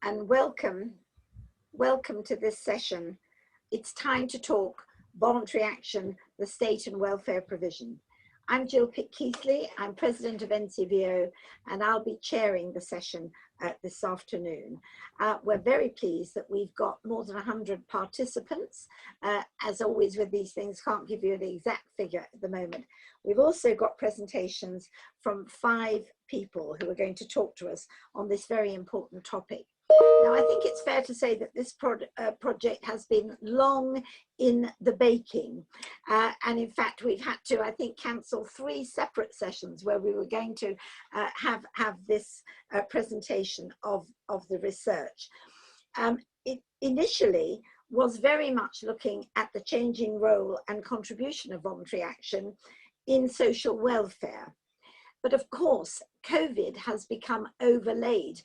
and welcome to this session. It's time to talk voluntary action, the state and welfare provision. I'm Jill Pitkeathley, I'm president of NCVO, and I'll be chairing the session this afternoon. We're very pleased that we've got more than 100 participants. As always with these things, can't give you the exact figure at the moment. We've also got presentations from 5 people who are going to talk to us on this very important topic. Now, I think it's fair to say that this project has been long in the baking. And in fact, we've had to, I think, cancel 3 separate sessions where we were going to have this presentation of the research. It initially was very much looking at the changing role and contribution of voluntary action in social welfare. But of course, COVID has become overlaid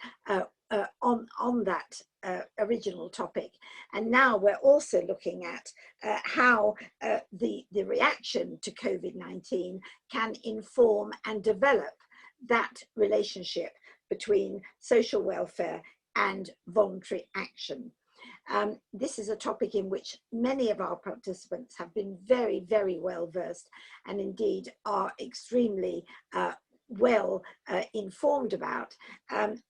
on that original topic. And now we're also looking at how the reaction to COVID-19 can inform and develop that relationship between social welfare and voluntary action. This is a topic in which many of our participants have been very, very well versed and indeed are extremely well informed about.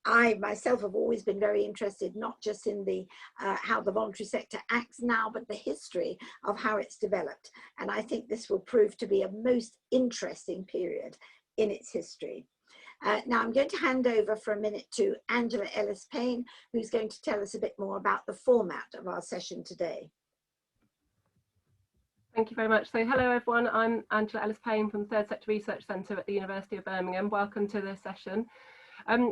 I myself have always been very interested not just in the how the voluntary sector acts now, but the history of how it's developed. And I think this will prove to be a most interesting period in its history. Now I'm going to hand over for a minute to Angela Ellis-Payne, who's going to tell us a bit more about the format of our session today. Thank you very much. So hello everyone, I'm Angela Ellis-Payne from the Third Sector Research Centre at the University of Birmingham. Welcome to this session.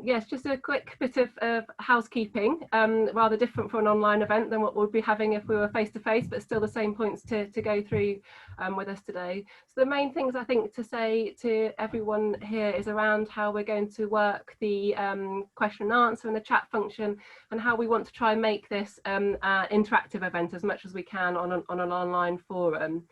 Yes, just a quick bit of housekeeping, rather different for an online event than what we'll be having if we were face-to-face, but still the same points to go through with us today. So the main things I think to say to everyone here is around how we're going to work the question and answer and the chat function, and how we want to try and make this an interactive event as much as we can on an online forum.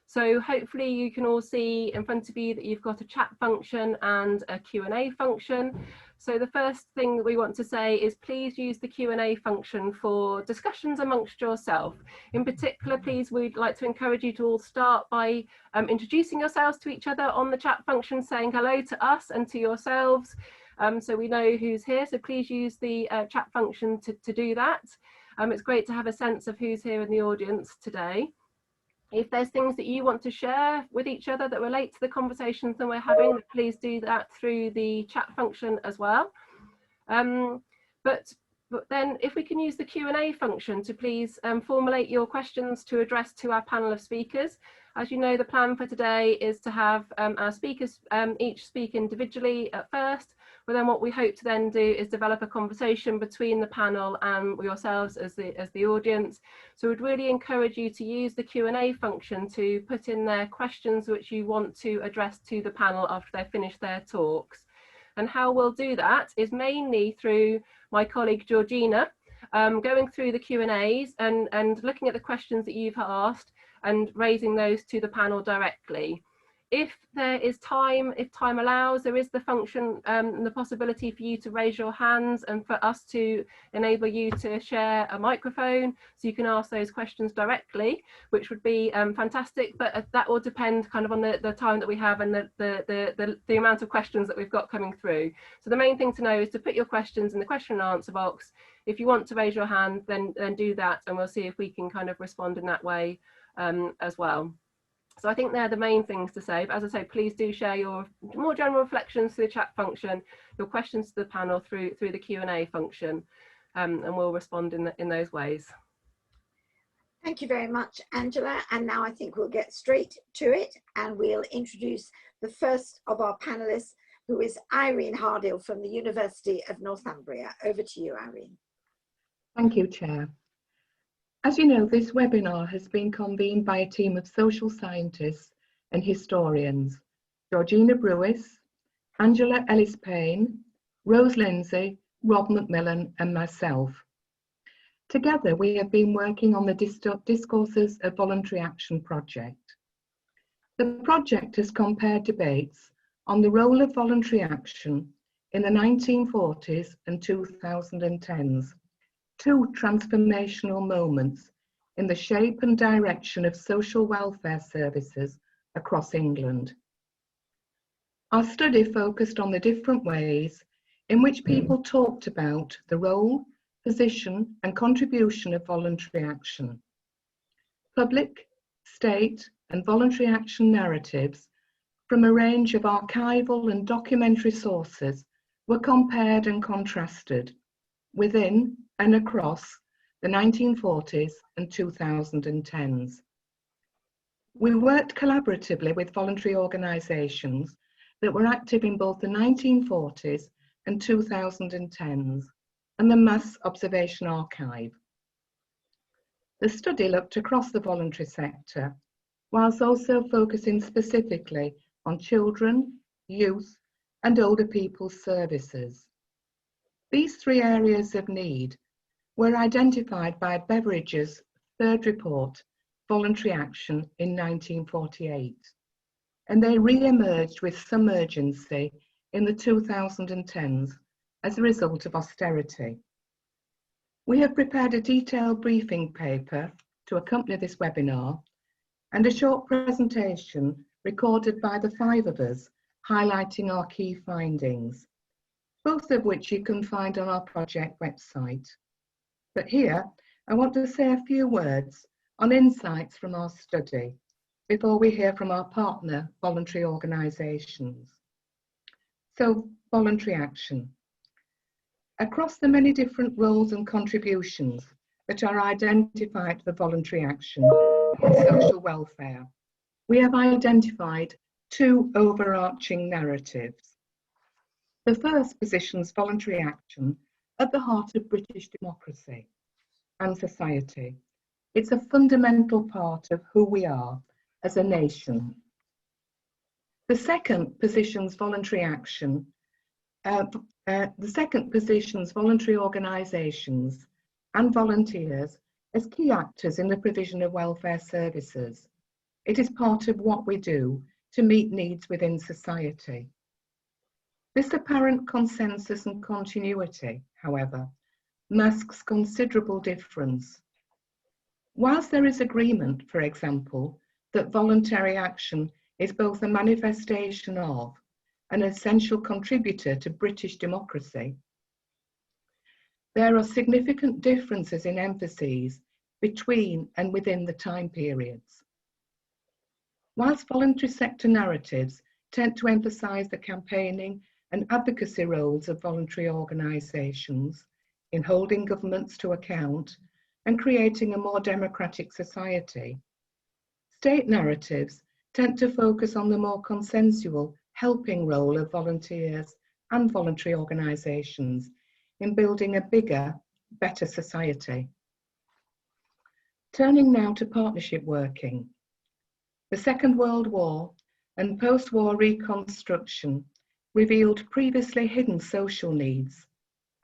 So hopefully you can all see in front of you that you've got a chat function and a Q&A function. So the first thing that we want to say is please use the Q&A function for discussions amongst yourself. In particular, please, we'd like to encourage you to all start by introducing yourselves to each other on the chat function, saying hello to us and to yourselves, so we know who's here. So please use the chat function to do that. It's great to have a sense of who's here in the audience today. If there's things that you want to share with each other that relate to the conversations that we're having, please do that through the chat function as well. But then if we can use the Q&A function to please formulate your questions to address to our panel of speakers. As you know, the plan for today is to have our speakers each speak individually at first, but then what we hope to then do is develop a conversation between the panel and yourselves as the audience. So we'd really encourage you to use the Q&A function to put in their questions which you want to address to the panel after they've finished their talks. And how we'll do that is mainly through my colleague Georgina going through the Q&As and looking at the questions that you've asked and raising those to the panel directly. If there is time, if time allows, there is the function and the possibility for you to raise your hands and for us to enable you to share a microphone so you can ask those questions directly, which would be fantastic, but that will depend kind of on the time that we have and the amount of questions that we've got coming through. So the main thing to know is to put your questions in the question and answer box. If you want to raise your hand, then do that, and we'll see if we can kind of respond in that way as well. So I think they're the main things to say, but as I say, please do share your more general reflections through the chat function, your questions to the panel through the Q&A function, and we'll respond in those ways. Thank you very much, Angela. And now I think we'll get straight to it, and we'll introduce the first of our panelists, who is Irene Hardill from the University of Northumbria. Over to you, Irene. Thank you, Chair. As you know, this webinar has been convened by a team of social scientists and historians, Georgina Brewis, Angela Ellis-Payne, Rose Lindsay, Rob McMillan and myself. Together, we have been working on the Discourses of Voluntary Action project. The project has compared debates on the role of voluntary action in the 1940s and 2010s two transformational moments in the shape and direction of social welfare services across England. Our study focused on the different ways in which people talked about the role, position and contribution of voluntary action. Public, state and voluntary action narratives from a range of archival and documentary sources were compared and contrasted within and across the 1940s and 2010s. We worked collaboratively with voluntary organisations that were active in both the 1940s and 2010s and the Mass Observation Archive. The study looked across the voluntary sector, whilst also focusing specifically on children, youth and older people's services. These three areas of need were identified by Beveridge's third report, Voluntary Action, in 1948, and they re-emerged with some urgency in the 2010s as a result of austerity. We have prepared a detailed briefing paper to accompany this webinar and a short presentation recorded by the five of us highlighting our key findings, both of which you can find on our project website. But here, I want to say a few words on insights from our study before we hear from our partner voluntary organisations. So, voluntary action. Across the many different roles and contributions that are identified for voluntary action and social welfare, we have identified two overarching narratives. The first positions voluntary action at the heart of British democracy and society. It's a fundamental part of who we are as a nation. The second positions voluntary action. Voluntary organisations and volunteers as key actors in the provision of welfare services. It is part of what we do to meet needs within society. This apparent consensus and continuity, however, masks considerable difference. Whilst there is agreement, for example, that voluntary action is both a manifestation of an essential contributor to British democracy, there are significant differences in emphases between and within the time periods. Whilst voluntary sector narratives tend to emphasise the campaigning and advocacy roles of voluntary organisations in holding governments to account and creating a more democratic society, state narratives tend to focus on the more consensual helping role of volunteers and voluntary organisations in building a bigger, better society. Turning now to partnership working. The Second World War and post-war reconstruction revealed previously hidden social needs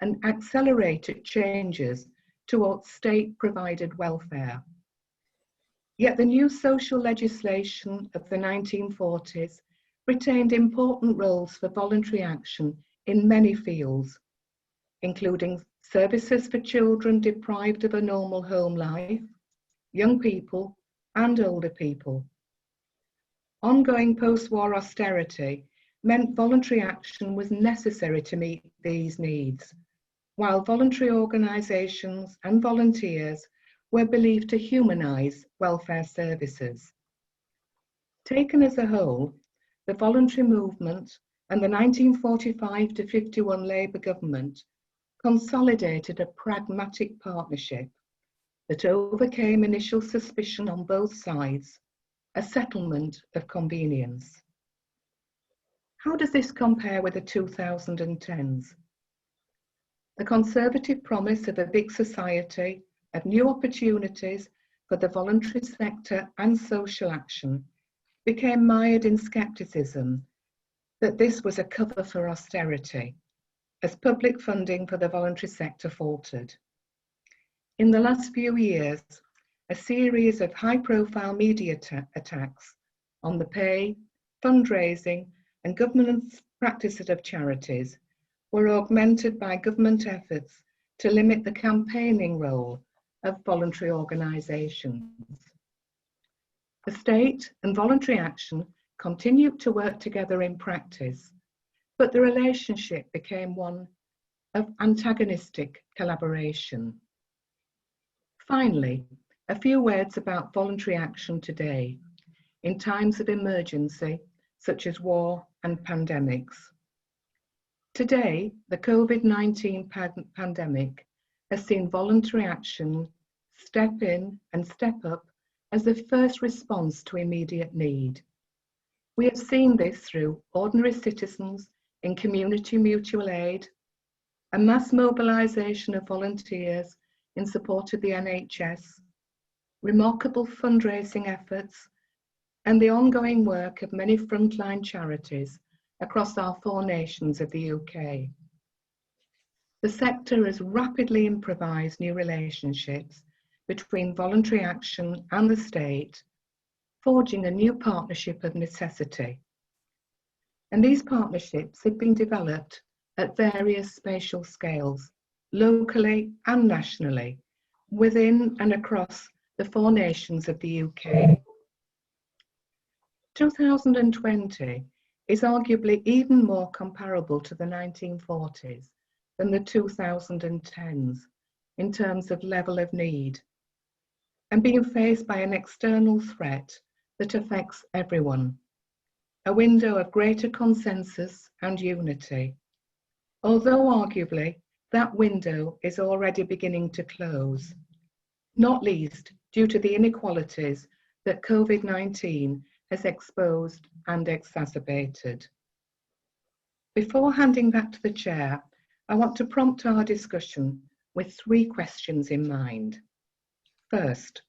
and accelerated changes towards state-provided welfare. Yet the new social legislation of the 1940s retained important roles for voluntary action in many fields, including services for children deprived of a normal home life, young people, and older people. Ongoing post-war austerity meant voluntary action was necessary to meet these needs, while voluntary organisations and volunteers were believed to humanise welfare services. Taken as a whole, the voluntary movement and the 1945 to 51 Labour government consolidated a pragmatic partnership that overcame initial suspicion on both sides, a settlement of convenience. How does this compare with the 2010s? The Conservative promise of a big society, of new opportunities for the voluntary sector and social action, became mired in scepticism that this was a cover for austerity, as public funding for the voluntary sector faltered. In the last few years, a series of high-profile media attacks on the pay, fundraising and governance practices of charities were augmented by government efforts to limit the campaigning role of voluntary organisations. The state and voluntary action continued to work together in practice, but the relationship became one of antagonistic collaboration. Finally, a few words about voluntary action today, in times of emergency, such as war and pandemics. Today, the COVID-19 pandemic has seen voluntary action step in and step up as the first response to immediate need. We have seen this through ordinary citizens in community mutual aid, a mass mobilisation of volunteers in support of the NHS, remarkable fundraising efforts, and the ongoing work of many frontline charities across our 4 nations of the UK. The sector has rapidly improvised new relationships between voluntary action and the state, forging a new partnership of necessity. And these partnerships have been developed at various spatial scales, locally and nationally, within and across the 4 nations of the UK. 2020 is arguably even more comparable to the 1940s than the 2010s in terms of level of need, and being faced by an external threat that affects everyone, a window of greater consensus and unity, although arguably that window is already beginning to close, not least due to the inequalities that COVID-19 has exposed and exacerbated. Before handing back to the chair, I want to prompt our discussion with 3 questions in mind. First,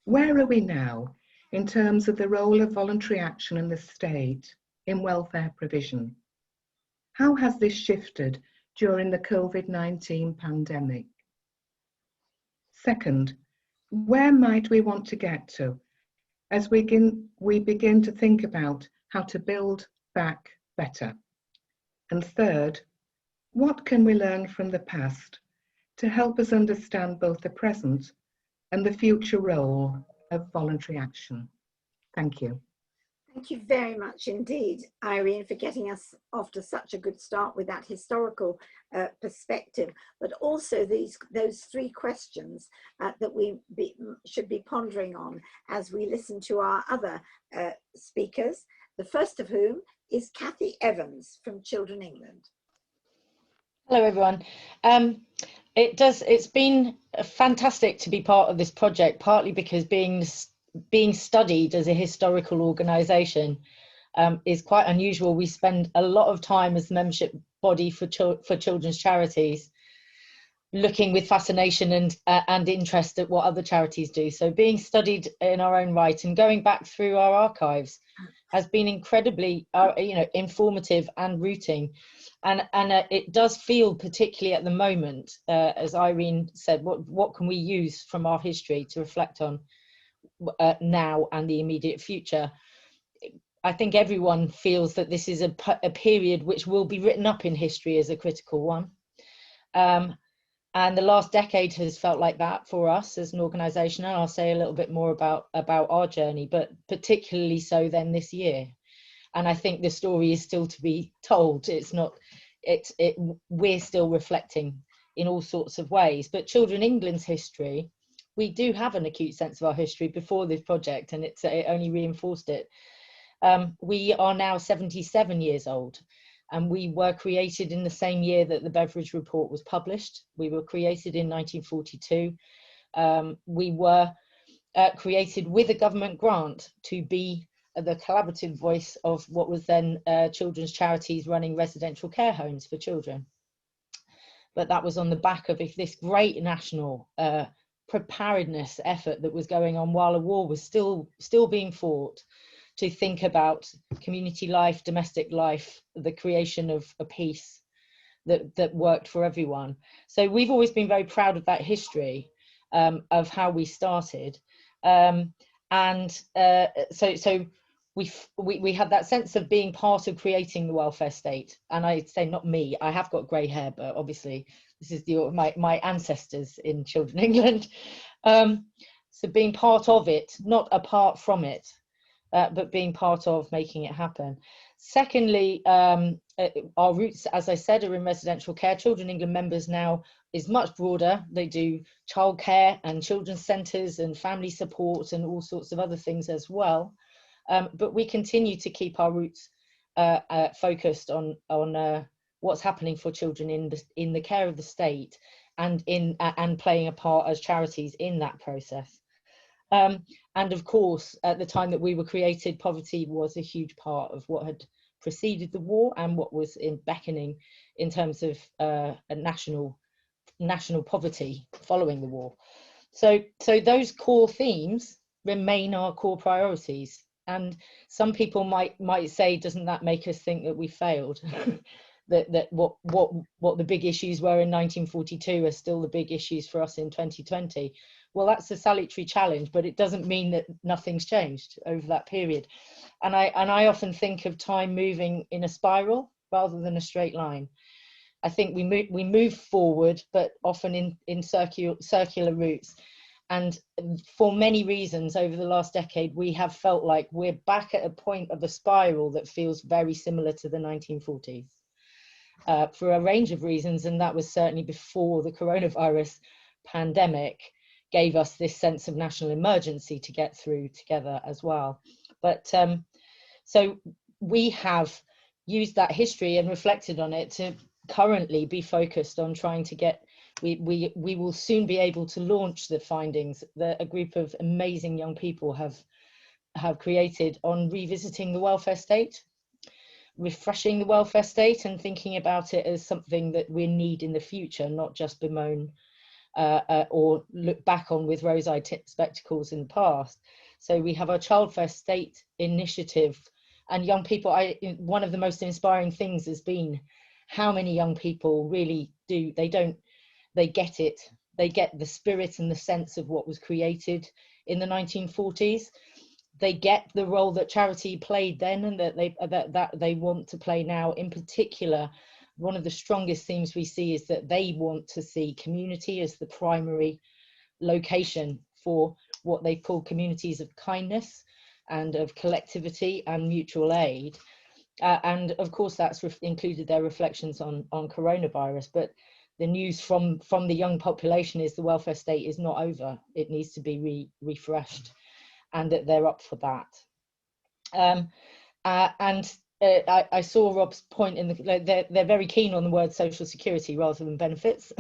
where are we now in terms of the role of voluntary action in the state in welfare provision? How has this shifted during the COVID-19 pandemic? Second, where might we want to get to as we begin to think about how to build back better? And third, what can we learn from the past to help us understand both the present and the future role of voluntary action? Thank you. Thank you very much indeed, Irene, for getting us off to such a good start with that historical perspective, but also those 3 questions that we should be pondering on as we listen to our other speakers, the first of whom is Cathy Evans from Children England. Hello everyone. It's been fantastic to be part of this project, partly because being studied as a historical organisation is quite unusual. We spend a lot of time as the membership body for children's charities looking with fascination and interest at what other charities do. So being studied in our own right and going back through our archives has been incredibly informative and rooting. And it does feel, particularly at the moment, as Irene said, what can we use from our history to reflect on now and the immediate future? I think everyone feels that this is a period which will be written up in history as a critical one. And the last decade has felt like that for us as an organisation, and I'll say a little bit more about our journey, but particularly so then this year. And I think the story is still to be told. We're still reflecting in all sorts of ways. But Children England's history, we do have an acute sense of our history before this project, and it only reinforced it. We are now 77 years old, and we were created in the same year that the Beveridge Report was published. We were created in 1942. We were created with a government grant to be the collaborative voice of what was then children's charities running residential care homes for children. But that was on the back of this great national preparedness effort that was going on while a war was still being fought, to think about community life, domestic life, the creation of a peace that worked for everyone. So we've always been very proud of that history of how we started. So we had that sense of being part of creating the welfare state. And I'd say not me, I have got grey hair, but obviously this is my ancestors in Children England. So being part of it, not apart from it, but being part of making it happen. Secondly, our roots, as I said, are in residential care. Children England members now is much broader. They do childcare and children's centres and family support and all sorts of other things as well. But we continue to keep our roots focused on what's happening for children in the care of the state and playing a part as charities in that process. And of course, at the time that we were created, poverty was a huge part of what had preceded the war and what was beckoning in terms of a national poverty following the war. So those core themes remain our core priorities. And some people might say, doesn't that make us think that we failed? that what the big issues were in 1942 are still the big issues for us in 2020. Well, that's a salutary challenge, but it doesn't mean that nothing's changed over that period. And I often think of time moving in a spiral rather than a straight line. I think we move forward, but often in circular routes. And for many reasons over the last decade, we have felt like we're back at a point of a spiral that feels very similar to the 1940s for a range of reasons. And that was certainly before the coronavirus pandemic gave us this sense of national emergency to get through together as well. But so we have used that history and reflected on it to currently be focused on trying to get, we will soon be able to launch the findings that a group of amazing young people have created on revisiting the welfare state, refreshing the welfare state and thinking about it as something that we need in the future, not just bemoan or look back on with rose-eyed spectacles in the past. So we have our Child First State initiative, and young people, one of the most inspiring things has been how many young people really do, they get it, they get the spirit and the sense of what was created in the 1940s. They get the role that charity played then and that they want to play now. In particular, one of the strongest themes we see is that they want to see community as the primary location for what they call communities of kindness and of collectivity and mutual aid. And of course, that's included their reflections on coronavirus. But the news from the young population is the welfare state is not over. It needs to be refreshed, and that they're up for that. I saw Rob's point in they're very keen on the word social security rather than benefits,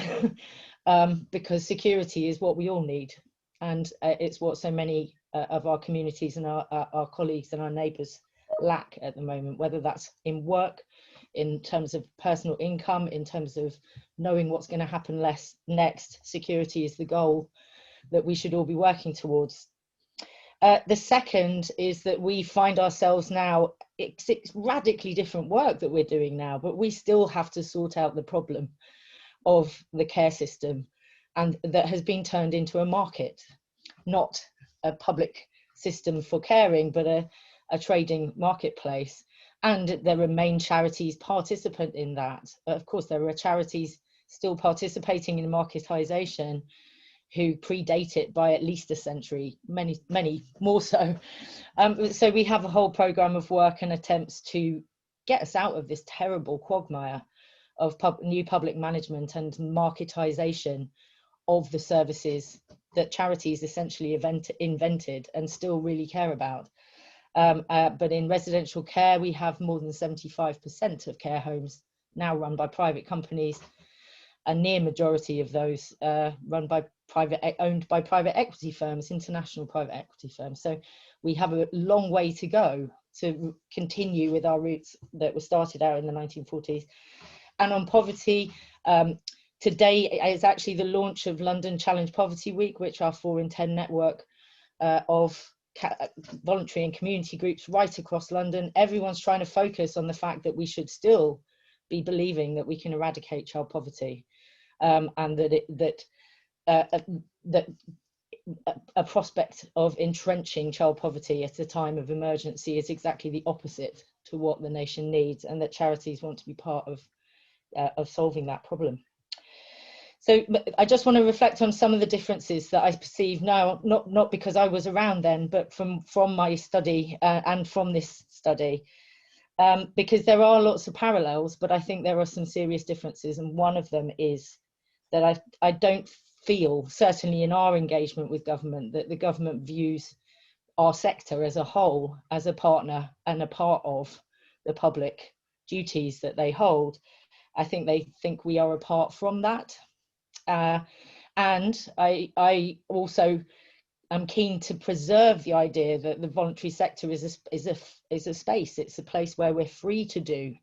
because security is what we all need, and it's what so many of our communities and our colleagues and our neighbours lack at the moment, whether that's in work, in terms of personal income, in terms of knowing what's going to happen next. Security is the goal that we should all be working towards. The second is that we find ourselves now, it's radically different work that we're doing now, but we still have to sort out the problem of the care system, and that has been turned into a market, not a public system for caring, but a trading marketplace. And there remain charities participant in that. Of course, there are charities still participating in marketisation who predate it by at least a century, many more so. So we have a whole programme of work and attempts to get us out of this terrible quagmire of new public management and marketisation of the services that charities essentially invented and still really care about. But in residential care, we have more than 75% of care homes now run by private companies, a near majority of those owned by private equity firms, international private equity firms. So we have a long way to go to continue with our roots that were started out in the 1940s. And on poverty, today is actually the launch of London Challenge Poverty Week, which our 4 in 10 network of voluntary and community groups right across London. Everyone's trying to focus on the fact that we should still be believing that we can eradicate child poverty, and that a prospect of entrenching child poverty at a time of emergency is exactly the opposite to what the nation needs, and that charities want to be part of solving that problem. So I just want to reflect on some of the differences that I perceive now, not because I was around then, but from my study and from this study, because there are lots of parallels, but I think there are some serious differences. And one of them is that I don't feel, certainly in our engagement with government, that the government views our sector as a whole as a partner and a part of the public duties that they hold. I think they think we are apart from that. And I also am keen to preserve the idea that the voluntary sector is a space. It's a place where we're free to do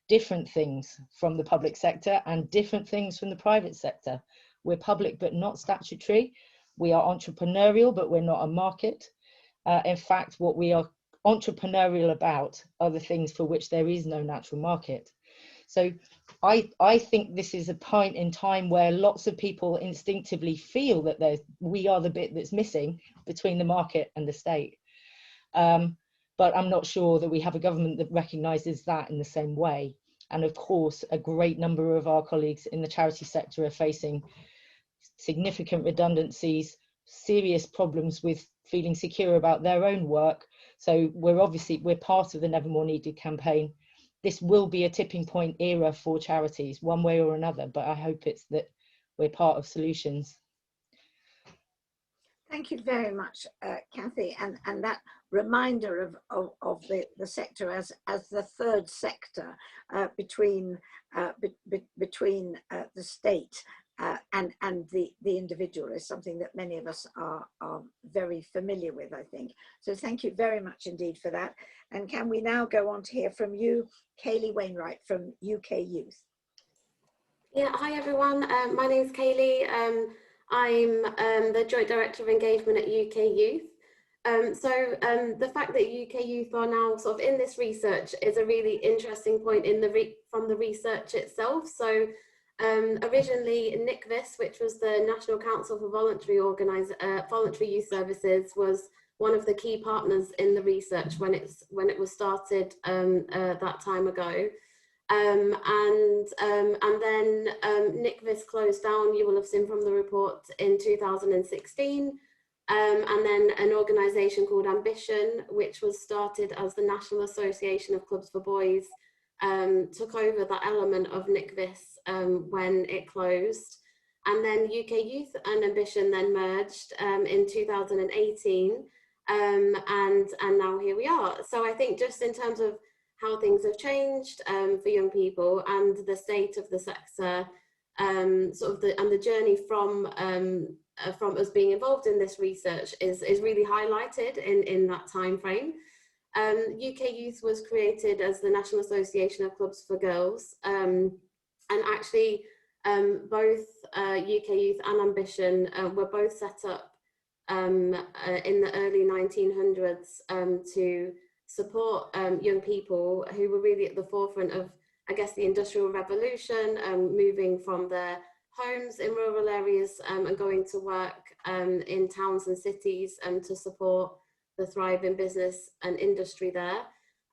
different things from the public sector and different things from the private sector. We're public but not statutory. We are entrepreneurial, but we're not a market. In fact, what we are entrepreneurial about are the things for which there is no natural market. So I think this is a point in time where lots of people instinctively feel that we are the bit that's missing between the market and the state. But I'm not sure that we have a government that recognises that in the same way. And of course, a great number of our colleagues in the charity sector are facing significant redundancies, serious problems with feeling secure about their own work. So we're part of the Never More Needed campaign. This will be a tipping point era for charities, one way or another, but I hope it's that we're part of solutions. Thank you very much, Kathy, and that reminder of the sector as the third sector between the state and the individual is something that many of us are very familiar with, I think. So thank you very much indeed for that. And can we now go on to hear from you, Kayleigh Wainwright from UK Youth? Yeah, hi everyone. My name's Kayleigh. I'm the Joint Director of Engagement at UK Youth. The fact that UK Youth are now sort of in this research is a really interesting point from the research itself. So originally NICVIS, which was the National Council for Voluntary Youth Services, was one of the key partners in the research when it was started that time ago. And then NICVIS closed down, you will have seen from the report, in 2016. And then an organisation called Ambition, which was started as the National Association of Clubs for Boys, took over that element of NICVIS when it closed. And then UK Youth and Ambition then merged in 2018. And now here we are. So I think just in terms of how things have changed for young people and the state of the sector, and the journey from us being involved in this research is really highlighted in that time frame. UK Youth was created as the National Association of Clubs for Girls, and actually both UK Youth and Ambition were both set up in the early 1900s to support young people who were really at the forefront of, I guess, the Industrial Revolution, moving from their homes in rural areas and going to work in towns and cities to support the thriving business and industry there.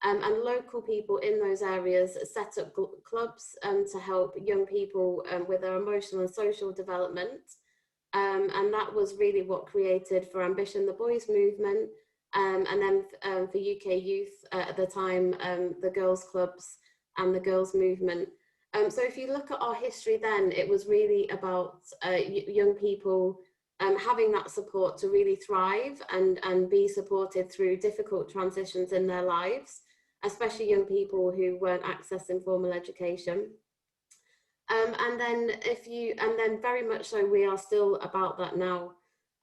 And local people in those areas set up clubs to help young people with their emotional and social development. And that was really what created for Ambition the Boys Movement, and then for UK Youth at the time, the girls clubs and the girls movement. So if you look at our history then, it was really about young people having that support to really thrive and be supported through difficult transitions in their lives, especially young people who weren't accessing formal education. And then very much so we are still about that now.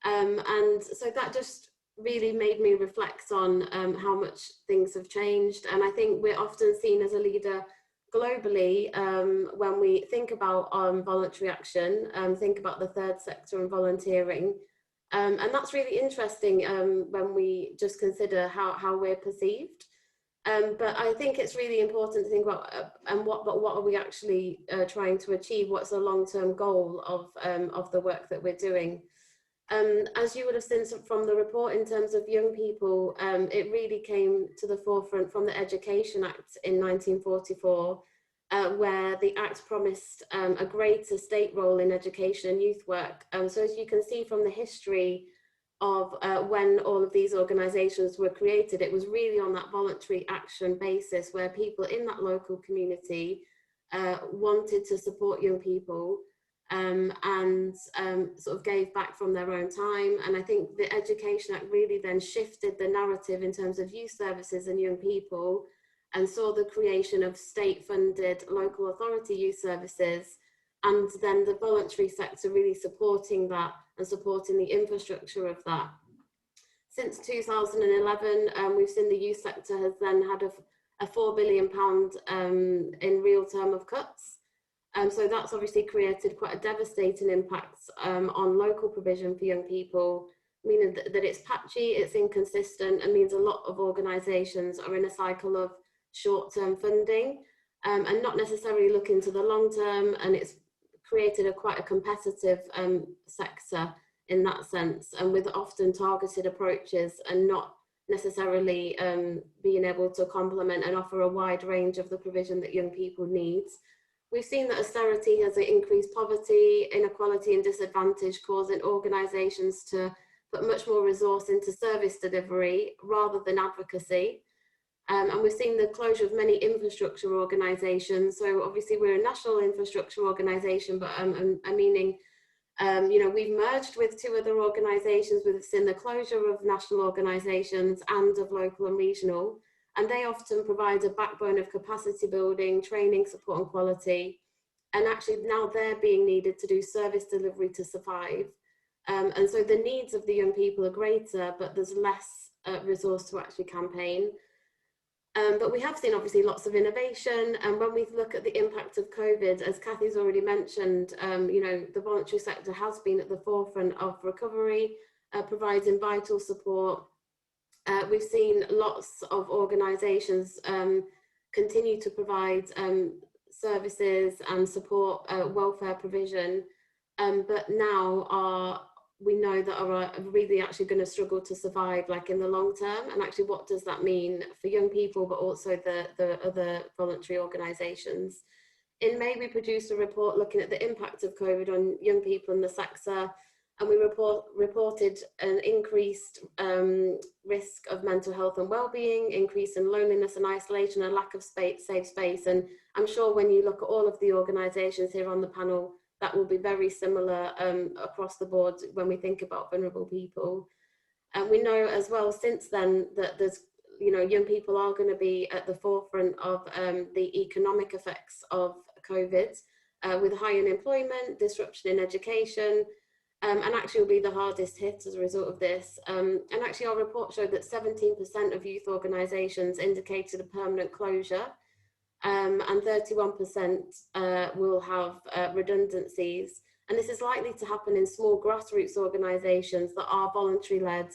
And so that just really made me reflect on how much things have changed. And I think we're often seen as a leader globally when we think about voluntary action, think about the third sector and volunteering. And that's really interesting when we just consider how we're perceived. But I think it's really important to think about what are we actually trying to achieve? What's the long-term goal of the work that we're doing? As you would have seen from the report in terms of young people, it really came to the forefront from the Education Act in 1944, where the Act promised a greater state role in education and youth work. So as you can see from the history of when all of these organisations were created, it was really on that voluntary action basis where people in that local community wanted to support young people and sort of gave back from their own time. And I think the Education Act really then shifted the narrative in terms of youth services and young people, and saw the creation of state-funded local authority youth services, and then the voluntary sector really supporting that and supporting the infrastructure of that. Since 2011, we've seen the youth sector has then had a £4 billion in real term of cuts. So that's obviously created quite a devastating impact on local provision for young people, meaning that it's patchy, it's inconsistent, and means a lot of organisations are in a cycle of short-term funding and not necessarily looking to the long term, and it's created quite a competitive sector in that sense, and with often targeted approaches and not necessarily being able to complement and offer a wide range of the provision that young people need. We've seen that austerity has increased poverty, inequality and disadvantage, causing organisations to put much more resource into service delivery rather than advocacy. And we've seen the closure of many infrastructure organisations. So obviously we're a national infrastructure organisation, but I'm meaning, you know, we've merged with 2 other organisations. We've seen the closure of national organisations and of local and regional, and they often provide a backbone of capacity building, training, support and quality. And actually now they're being needed to do service delivery to survive. And so the needs of the young people are greater, but there's less resource to actually campaign. But we have seen obviously lots of innovation, and when we look at the impact of COVID, as Kathy's already mentioned, you know, the voluntary sector has been at the forefront of recovery, providing vital support. We've seen lots of organisations continue to provide services and support welfare provision, but now we know that are really actually going to struggle to survive, like in the long term. And actually, what does that mean for young people, but also the other voluntary organisations? In May, we produced a report looking at the impact of COVID on young people in the sector, and we reported an increased risk of mental health and well-being, increase in loneliness and isolation, and lack of safe space. And I'm sure when you look at all of the organisations here on the panel, that will be very similar across the board when we think about vulnerable people. And we know as well since then that there's, you know, young people are going to be at the forefront of the economic effects of COVID, with high unemployment, disruption in education, and actually will be the hardest hit as a result of this. And actually our report showed that 17% of youth organisations indicated a permanent closure, and 31% will have redundancies. And this is likely to happen in small grassroots organisations that are voluntary led.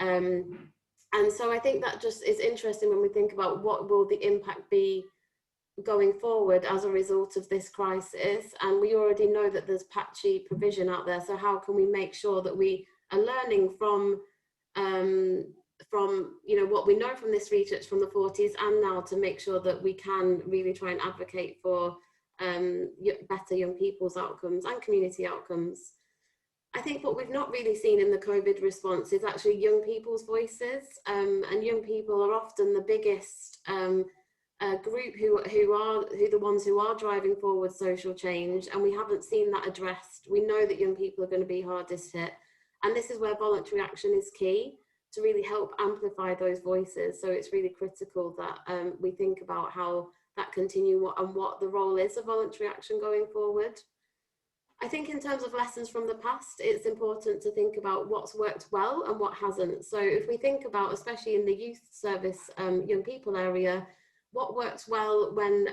And so I think that just is interesting when we think about what will the impact be going forward as a result of this crisis. And we already know that there's patchy provision out there. So how can we make sure that we are learning from you know, what we know from this research from the 40s and now, to make sure that we can really try and advocate for better young people's outcomes and community outcomes. I think what we've not really seen in the COVID response is actually young people's voices, and young people are often the biggest group who are the ones who are driving forward social change, and we haven't seen that addressed. We know that young people are going to be hardest hit, and this is where voluntary action is key to really help amplify those voices. So it's really critical that we think about how that continue and what the role is of voluntary action going forward. I think in terms of lessons from the past, it's important to think about what's worked well and what hasn't. So if we think about, especially in the youth service young people area, what worked well when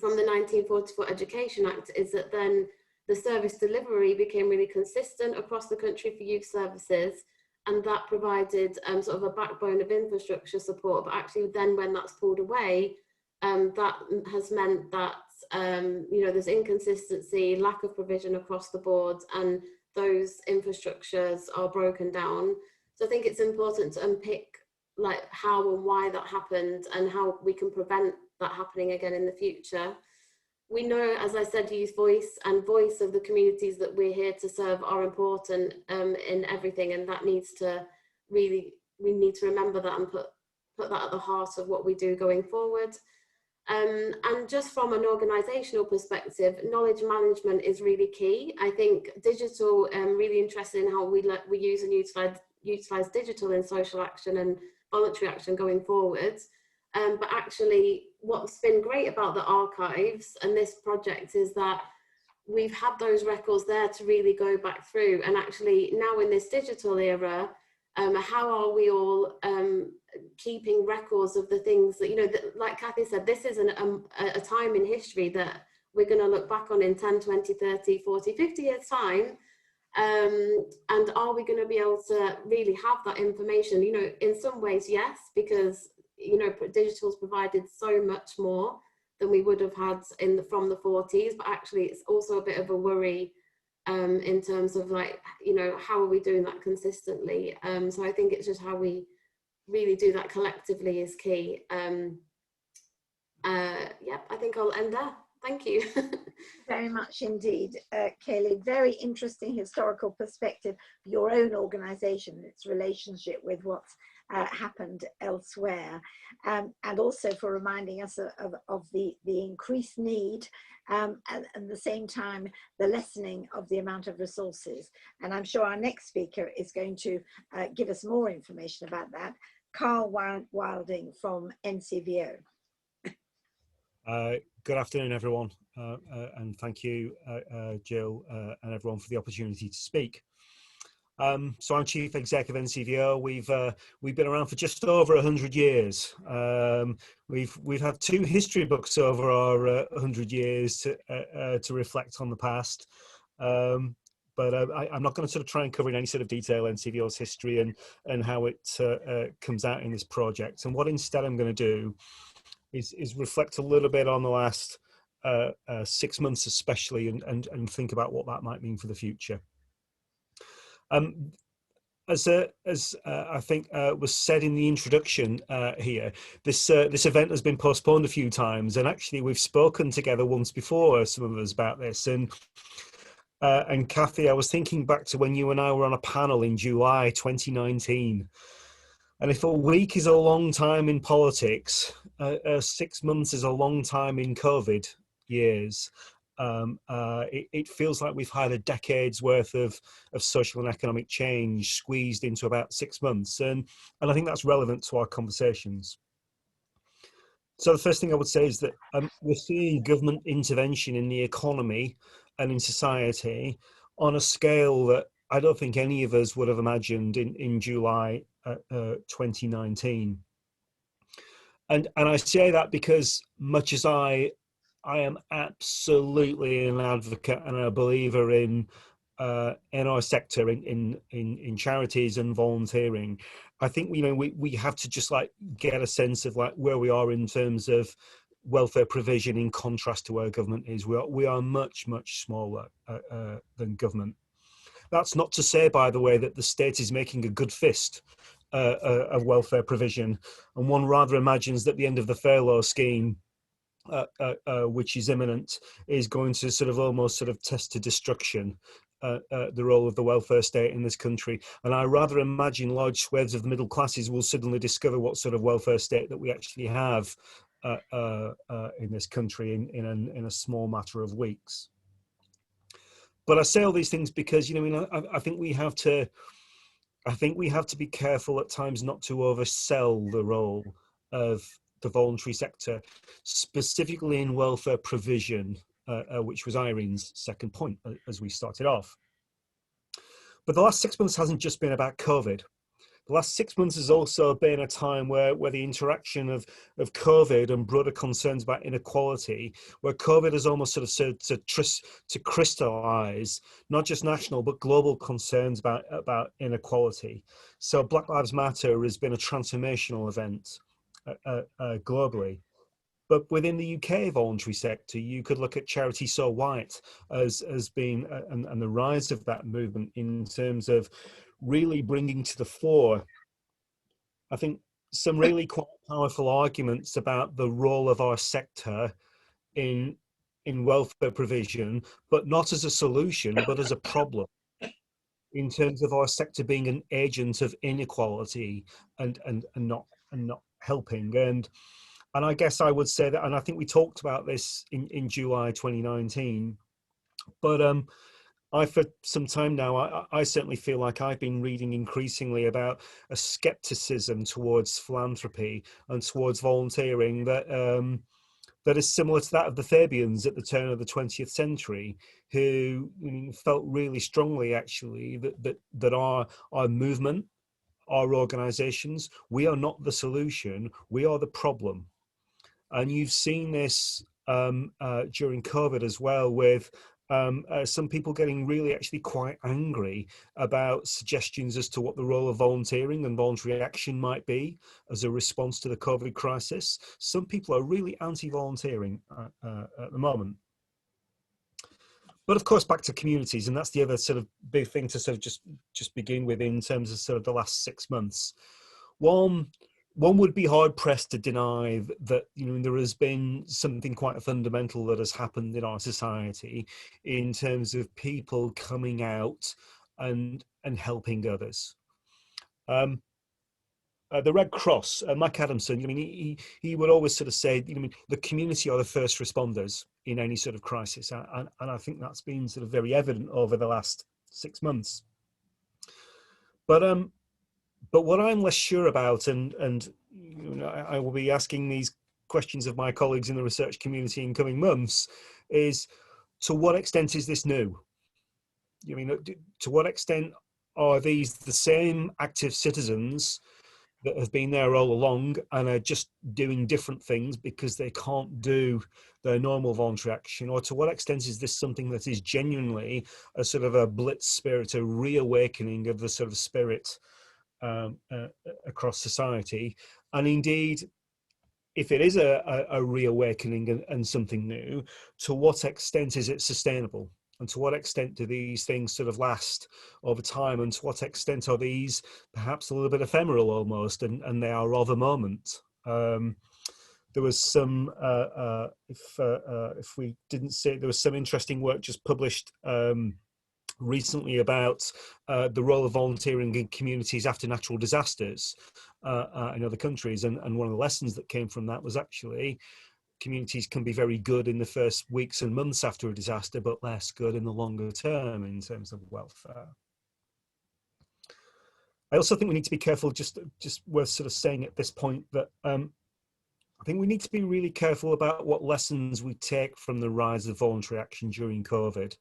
from the 1944 Education Act is that then the service delivery became really consistent across the country for youth services, and that provided sort of a backbone of infrastructure support. But actually then when that's pulled away, that has meant that you know, there's inconsistency, lack of provision across the board, and those infrastructures are broken down. So I think it's important to unpick like how and why that happened and how we can prevent that happening again in the future. We know, as I said, youth voice and voice of the communities that we're here to serve are important in everything, and that needs to really, we need to remember that and put that at the heart of what we do going forward. And just from an organisational perspective, knowledge management is really key. I think digital, really interested in how we use and utilise digital in social action and voluntary action going forward. But actually, what's been great about the archives and this project is that we've had those records there to really go back through. And actually now in this digital era, how are we all keeping records of the things that, you know, that, like Kathy said, this is a time in history that we're going to look back on in 10, 20, 30, 40, 50 years time. And are we going to be able to really have that information? You know, in some ways, yes, because, you know, digital's provided so much more than we would have had from the 40s, but actually it's also a bit of a worry in terms of, like, you know, how are we doing that consistently? So I think it's just how we really do that collectively is key. Yeah, I think I'll end there. Thank you. Very much indeed, Kayleigh. Very interesting historical perspective, your own organisation, its relationship with what's happened elsewhere, and also for reminding us of the increased need and at the same time the lessening of the amount of resources. And I'm sure our next speaker is going to give us more information about that. Karl Wilding from NCVO. Good afternoon, everyone, and thank you, Jill, and everyone for the opportunity to speak. So I'm Chief Exec of NCVO. We've been around for just over 100 years. We've had 2 history books over our 100 years to reflect on the past. But I'm not going to sort of try and cover in any sort of detail NCVO's history and how it comes out in this project. And what instead I'm going to do is reflect a little bit on the last 6 months especially, and think about what that might mean for the future. As I think was said in the introduction here, this event has been postponed a few times, and actually we've spoken together once before, some of us, about this. And Kathy, I was thinking back to when you and I were on a panel in July 2019. And if a week is a long time in politics, 6 months is a long time in COVID years. It feels like we've had a decade's worth of social and economic change squeezed into about 6 months. And I think that's relevant to our conversations. So the first thing I would say is that we're seeing government intervention in the economy and in society on a scale that I don't think any of us would have imagined in July 2019. And I say that because much as I am absolutely an advocate and a believer in our sector, in charities and volunteering, I think, you know, we have to just like get a sense of like where we are in terms of welfare provision in contrast to where government is. We are much smaller than government. That's not to say, by the way, that the state is making a good fist of welfare provision, and one rather imagines that the end of the furlough scheme, which is imminent, is going to sort of almost sort of test to destruction the role of the welfare state in this country. And I rather imagine large swathes of the middle classes will suddenly discover what sort of welfare state that we actually have in this country in a small matter of weeks. But I say all these things because, you know, I think we have to be careful at times not to oversell the role of the voluntary sector, specifically in welfare provision, which was Irene's second point as we started off. But the last 6 months hasn't just been about COVID. The last 6 months has also been a time where the interaction of COVID and broader concerns about inequality, where COVID has almost sort of served to crystallize not just national but global concerns about inequality. So Black Lives Matter has been a transformational event globally. But within the UK voluntary sector, you could look at Charity So White as being, and the rise of that movement in terms of really bringing to the fore, I think, some really quite powerful arguments about the role of our sector in welfare provision, but not as a solution, but as a problem, in terms of our sector being an agent of inequality and not helping. And I guess I would say that, and I think we talked about this in July 2019, but I, for some time now, I certainly feel like I've been reading increasingly about a skepticism towards philanthropy and towards volunteering that that is similar to that of the Fabians at the turn of the 20th century, who felt really strongly, actually, that our movement, our organisations, we are not the solution, we are the problem. And you've seen this during COVID as well, with some people getting really actually quite angry about suggestions as to what the role of volunteering and voluntary action might be as a response to the COVID crisis. Some people are really anti-volunteering at the moment. But of course, back to communities, and that's the other sort of big thing to sort of just begin with in terms of sort of the last 6 months. One would be hard pressed to deny that there has been something quite fundamental that has happened in our society in terms of people coming out and helping others. The Red Cross, Mike Adamson, he would always sort of say, the community are the first responders in any sort of crisis, and I think that's been sort of very evident over the last 6 months. But what I'm less sure about, and I will be asking these questions of my colleagues in the research community in coming months, is to what extent is this new? To what extent are these the same active citizens that have been there all along and are just doing different things because they can't do their normal voluntary action? Or to what extent is this something that is genuinely a sort of a blitz spirit, a reawakening of the sort of spirit across society? And indeed, if it is a reawakening and something new, to what extent is it sustainable? And to what extent do these things sort of last over time? And to what extent are these perhaps a little bit ephemeral almost, and they are of a moment? There was some, if we didn't say, there was some interesting work just published recently about the role of volunteering in communities after natural disasters in other countries, and one of the lessons that came from that was actually communities can be very good in the first weeks and months after a disaster, but less good in the longer term in terms of welfare. I also think we need to be careful, just worth sort of saying at this point, that I think we need to be really careful about what lessons we take from the rise of voluntary action during COVID.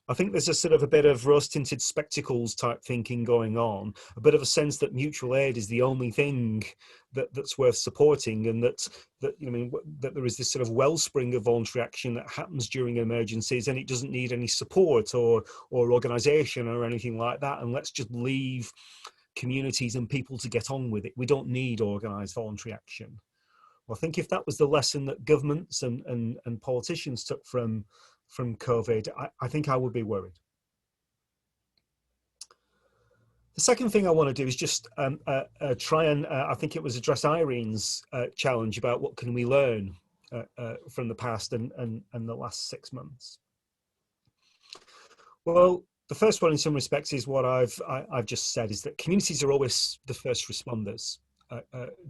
I think there's a sort of a bit of rose-tinted spectacles type thinking going on, a bit of a sense that mutual aid is the only thing that's worth supporting, and that there is this sort of wellspring of voluntary action that happens during emergencies, and it doesn't need any support or organisation or anything like that, and let's just leave communities and people to get on with it. We don't need organised voluntary action. Well, I think if that was the lesson that governments and politicians took from COVID, I think I would be worried. The second thing I want to do is just try and, I think it was address Irene's challenge about what can we learn from the past and the last 6 months. Well, the first one in some respects is what I've just said, is that communities are always the first responders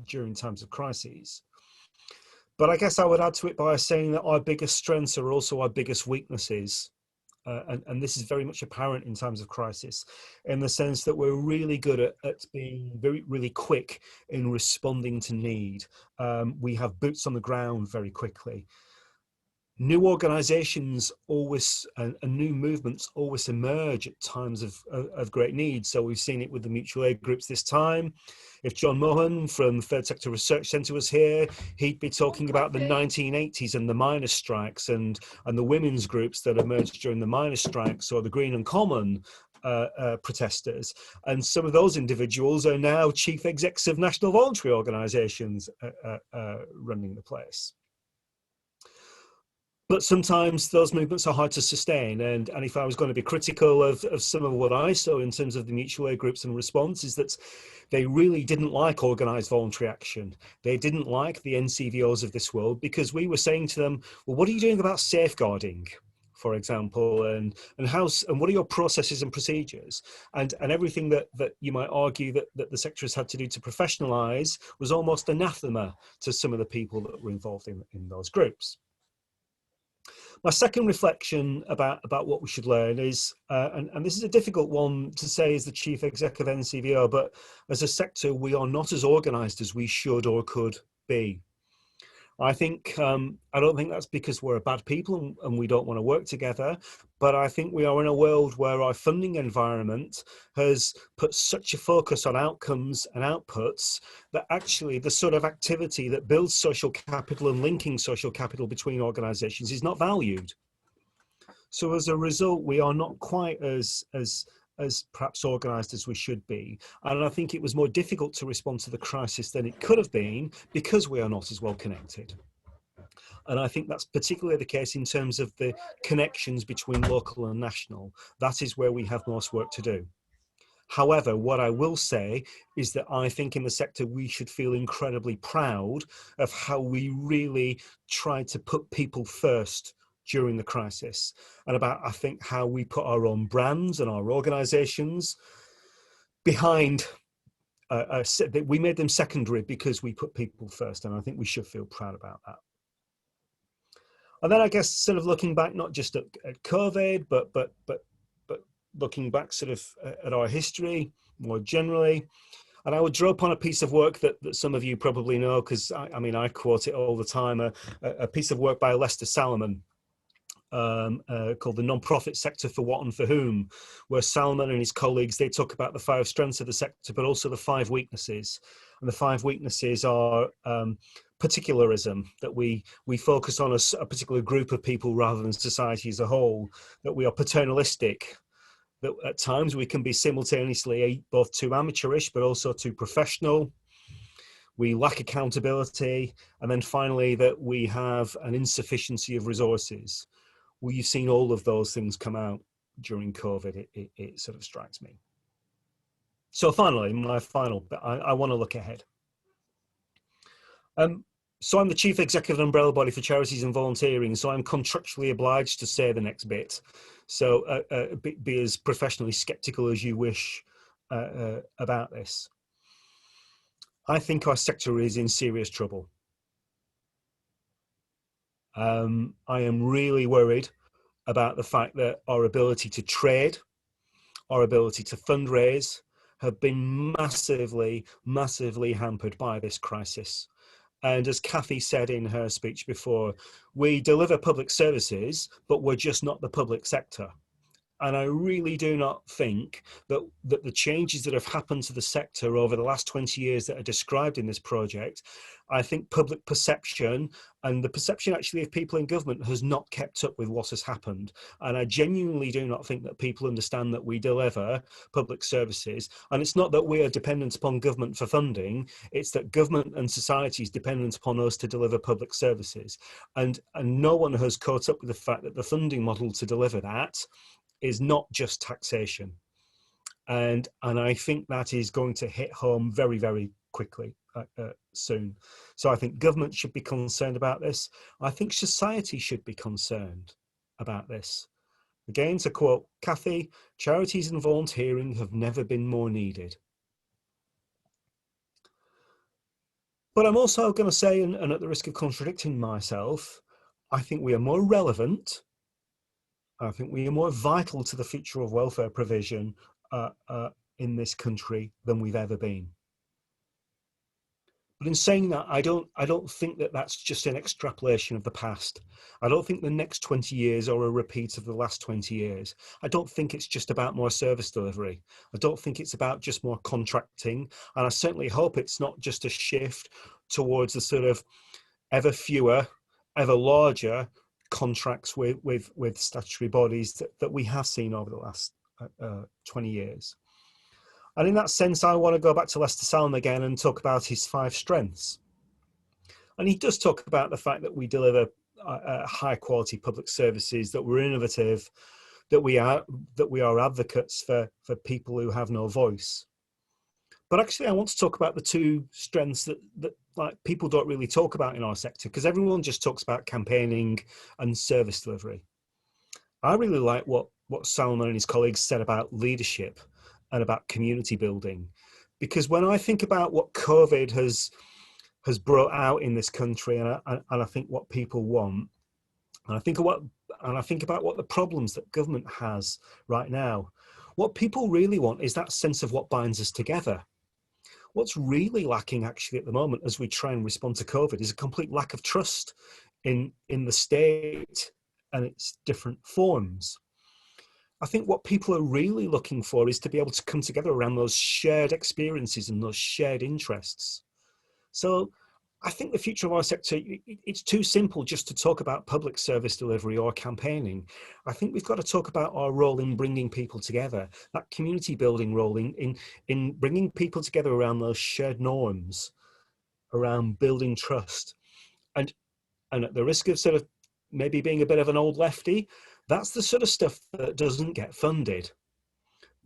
during times of crises. But I guess I would add to it by saying that our biggest strengths are also our biggest weaknesses. And this is very much apparent in times of crisis, in the sense that we're really good at being really quick in responding to need. We have boots on the ground very quickly. New organisations always and new movements always emerge at times of great need. So we've seen it with the mutual aid groups this time. If John Mohan from the Third Sector Research Centre was here, he'd be talking about the 1980s and the miners' strikes and the women's groups that emerged during the miners' strikes, or the Green and Common protesters. And some of those individuals are now chief execs of national voluntary organisations running the place. But sometimes those movements are hard to sustain. And if I was going to be critical of some of what I saw in terms of the mutual aid groups and response, is that they really didn't like organised voluntary action. They didn't like the NCVOs of this world, because we were saying to them, well, what are you doing about safeguarding, for example, and what are your processes and procedures? And everything that you might argue that the sector has had to do to professionalise was almost anathema to some of the people that were involved in those groups. My second reflection about what we should learn is, and this is a difficult one to say as the Chief Exec of NCVO, but as a sector, we are not as organised as we should or could be. I think, I don't think that's because we're a bad people and we don't want to work together, but I think we are in a world where our funding environment has put such a focus on outcomes and outputs that actually the sort of activity that builds social capital and linking social capital between organisations is not valued. So as a result, we are not quite as perhaps organised as we should be. And I think it was more difficult to respond to the crisis than it could have been because we are not as well connected. And I think that's particularly the case in terms of the connections between local and national. That is where we have most work to do. However, what I will say is that I think in the sector we should feel incredibly proud of how we really tried to put people first during the crisis, and about, I think, how we put our own brands and our organisations behind, we made them secondary because we put people first, and I think we should feel proud about that. And then I guess sort of looking back, not just at COVID, but looking back sort of at our history more generally, and I would draw upon a piece of work that some of you probably know, because I mean, I quote it all the time, a piece of work by Lester Salomon, called The Non-Profit Sector for What and For Whom, where Salomon and his colleagues, they talk about the 5 strengths of the sector, but also the 5 weaknesses. And the 5 weaknesses are particularism, that we focus on a particular group of people rather than society as a whole, that we are paternalistic, that at times we can be simultaneously both too amateurish but also too professional. We lack accountability, and then finally that we have an insufficiency of resources. Well, you've seen all of those things come out during COVID, it sort of strikes me. So finally, my final bit, I want to look ahead. So I'm the Chief Executive Umbrella Body for Charities and Volunteering, so I'm contractually obliged to say the next bit. So be as professionally sceptical as you wish about this. I think our sector is in serious trouble. I am really worried about the fact that our ability to trade, our ability to fundraise have been massively, massively hampered by this crisis. And as Kathy said in her speech before, we deliver public services, but we're just not the public sector. And I really do not think that the changes that have happened to the sector over the last 20 years that are described in this project, I think public perception and the perception actually of people in government has not kept up with what has happened. And I genuinely do not think that people understand that we deliver public services. And it's not that we are dependent upon government for funding, it's that government and society is dependent upon us to deliver public services. And no one has caught up with the fact that the funding model to deliver that is not just taxation. And I think that is going to hit home very, very quickly soon. So I think government should be concerned about this. I think society should be concerned about this. Again, to quote Kathy, charities and volunteering have never been more needed. But I'm also going to say, and at the risk of contradicting myself, I think we are more relevant, I think we are more vital to the future of welfare provision in this country than we've ever been. But in saying that, I don't think that that's just an extrapolation of the past. I don't think the next 20 years are a repeat of the last 20 years. I don't think it's just about more service delivery. I don't think it's about just more contracting. And I certainly hope it's not just a shift towards the sort of ever fewer, ever larger contracts with statutory bodies that we have seen over the last 20 years. And in that sense, I want to go back to Lester Salomon again and talk about his 5 strengths. And he does talk about the fact that we deliver high quality public services, that we're innovative, that we are advocates for people who have no voice. But actually, I want to talk about the two strengths that like people don't really talk about in our sector, because everyone just talks about campaigning and service delivery. I really like what Salman and his colleagues said about leadership and about community building, because when I think about what COVID has brought out in this country, and I think what people want, and I think about what the problems that government has right now, what people really want is that sense of what binds us together. What's really lacking actually at the moment as we try and respond to COVID is a complete lack of trust in the state and its different forms. I think what people are really looking for is to be able to come together around those shared experiences and those shared interests. So I think the future of our sector, it's too simple just to talk about public service delivery or campaigning. I think we've got to talk about our role in bringing people together, that community building role in bringing people together around those shared norms, around building trust. And at the risk of sort of maybe being a bit of an old lefty, that's the sort of stuff that doesn't get funded.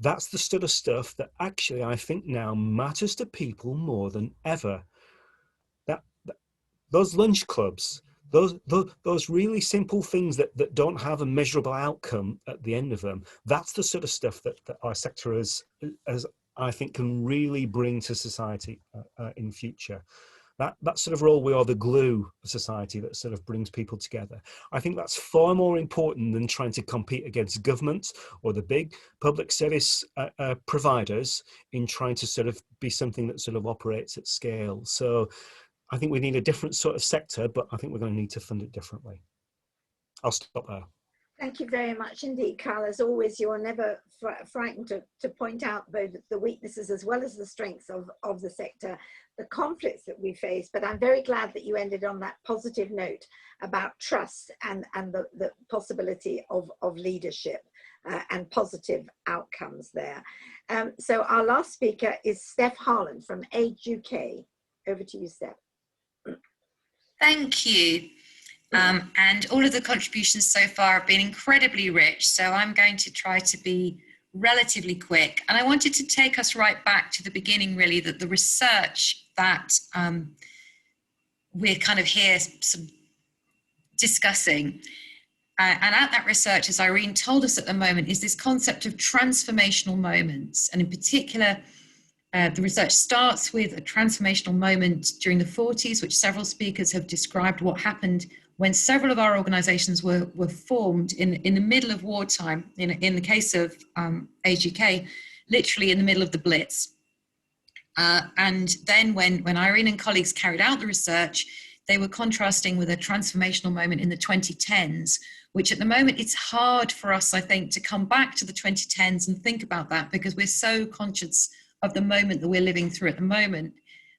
That's the sort of stuff that actually I think now matters to people more than ever. Those lunch clubs, those really simple things that don't have a measurable outcome at the end of them, that's the sort of stuff that our sector as I think can really bring to society in future. That sort of role, we are the glue of society that sort of brings people together. I think that's far more important than trying to compete against government or the big public service providers in trying to sort of be something that sort of operates at scale. So I think we need a different sort of sector, but I think we're going to need to fund it differently. I'll stop there. Thank you very much indeed, Karl. As always, you are never frightened to point out both the weaknesses as well as the strengths of the sector, the conflicts that we face. But I'm very glad that you ended on that positive note about trust and the possibility of leadership and positive outcomes there. So our last speaker is Steph Harland from Age UK. Over to you, Steph. Thank you. And all of the contributions so far have been incredibly rich, so I'm going to try to be relatively quick. And I wanted to take us right back to the beginning, really, that the research that we're kind of here discussing, and at that research, as Irene told us at the moment, is this concept of transformational moments. And in particular, the research starts with a transformational moment during the 40s, which several speakers have described what happened when several of our organisations were formed in the middle of wartime, in the case of Age UK, literally in the middle of the Blitz. And then when Irene and colleagues carried out the research, they were contrasting with a transformational moment in the 2010s, which at the moment it's hard for us, I think, to come back to the 2010s and think about that, because we're so conscious of the moment that we're living through at the moment,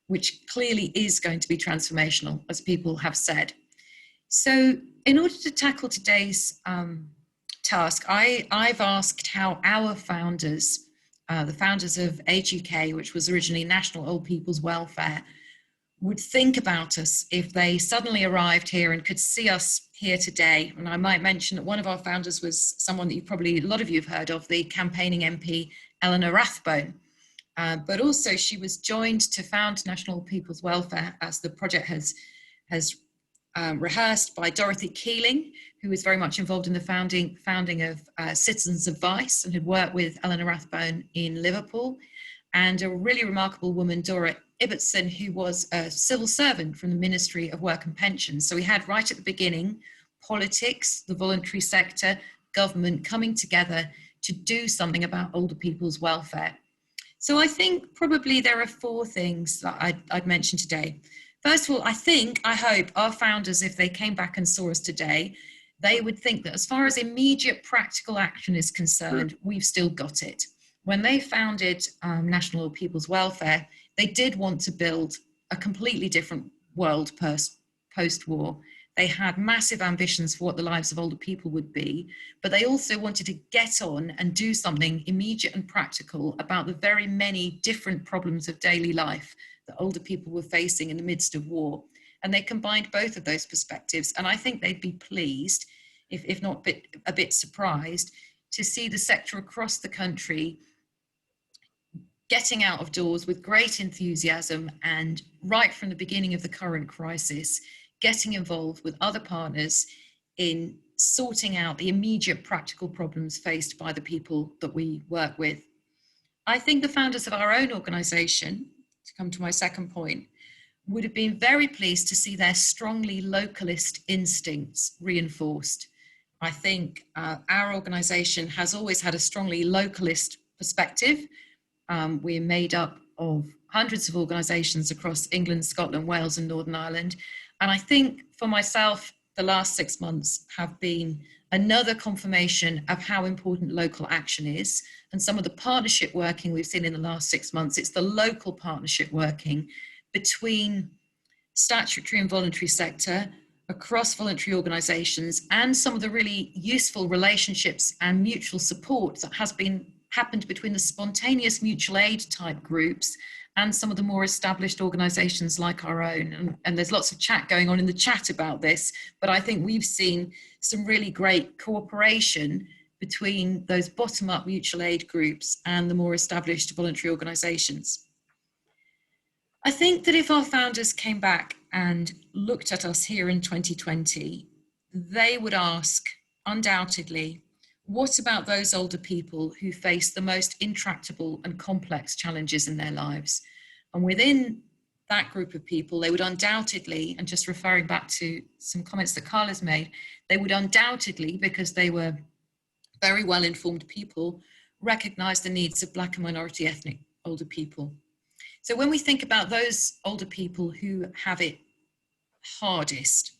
which clearly is going to be transformational, as people have said. So in order to tackle today's task, I've asked how our founders, the founders of Age UK, which was originally National Old People's Welfare, would think about us if they suddenly arrived here and could see us here today. And I might mention that one of our founders was someone that a lot of you have heard of, the campaigning MP, Eleanor Rathbone. But also she was joined to found National People's Welfare, as the project has rehearsed, by Dorothy Keeling, who was very much involved in the founding of Citizens Advice and had worked with Eleanor Rathbone in Liverpool, and a really remarkable woman, Dora Ibbotson, who was a civil servant from the Ministry of Work and Pensions. So we had right at the beginning, politics, the voluntary sector, government coming together to do something about older people's welfare. So I think probably there are four things that I'd mention today. First of all, I hope our founders, if they came back and saw us today, they would think that as far as immediate practical action is concerned, we've still got it. When they founded National Old People's Welfare, they did want to build a completely different world post-war. They had massive ambitions for what the lives of older people would be, but they also wanted to get on and do something immediate and practical about the very many different problems of daily life that older people were facing in the midst of war. And they combined both of those perspectives. And I think they'd be pleased, if not a bit surprised, to see the sector across the country getting out of doors with great enthusiasm, and right from the beginning of the current crisis, getting involved with other partners in sorting out the immediate practical problems faced by the people that we work with. I think the founders of our own organisation, to come to my second point, would have been very pleased to see their strongly localist instincts reinforced. I think our organisation has always had a strongly localist perspective. We're made up of hundreds of organisations across England, Scotland, Wales and Northern Ireland. And I think for myself, the last 6 months have been another confirmation of how important local action is. And some of the partnership working we've seen in the last 6 months, it's the local partnership working between statutory and voluntary sector, across voluntary organisations, and some of the really useful relationships and mutual support that has happened between the spontaneous mutual aid type groups and some of the more established organisations like our own. And there's lots of chat going on in the chat about this, but I think we've seen some really great cooperation between those bottom-up mutual aid groups and the more established voluntary organisations. I think that if our founders came back and looked at us here in 2020, they would ask, undoubtedly, what about those older people who face the most intractable and complex challenges in their lives? And within that group of people, they would undoubtedly, and just referring back to some comments that Karl has made, they would undoubtedly, because they were very well-informed people, recognise the needs of Black and minority ethnic older people. So when we think about those older people who have it hardest,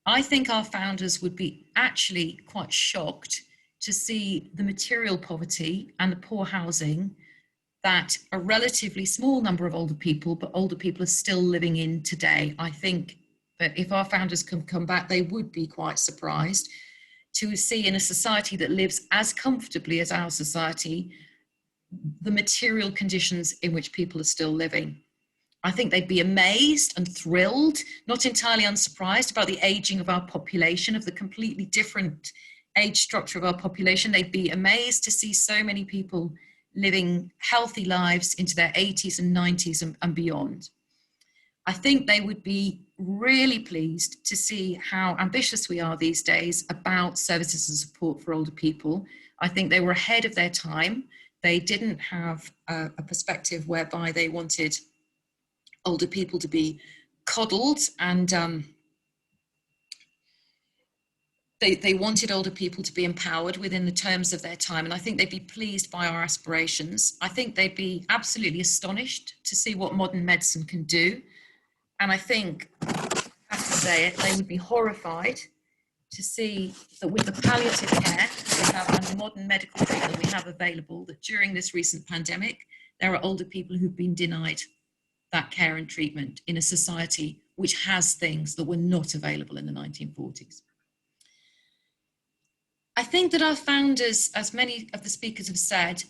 I think our founders would be actually quite shocked to see the material poverty and the poor housing that a relatively small number of older people, but older people are still living in today. I think that if our founders can come back, they would be quite surprised to see in a society that lives as comfortably as our society, the material conditions in which people are still living. I think they'd be amazed and thrilled, not entirely unsurprised about the aging of our population, of the completely different age structure of our population. They'd be amazed to see so many people living healthy lives into their 80s and 90s and beyond. I think they would be really pleased to see how ambitious we are these days about services and support for older people. I think they were ahead of their time. They didn't have a perspective whereby they wanted older people to be coddled, and they wanted older people to be empowered within the terms of their time. And I think they'd be pleased by our aspirations. I think they'd be absolutely astonished to see what modern medicine can do. And I think, I have to say it, they would be horrified to see that with the palliative care we have and the modern medical treatment we have available, that during this recent pandemic, there are older people who've been denied that care and treatment in a society which has things that were not available in the 1940s. I think that our founders, as many of the speakers have said,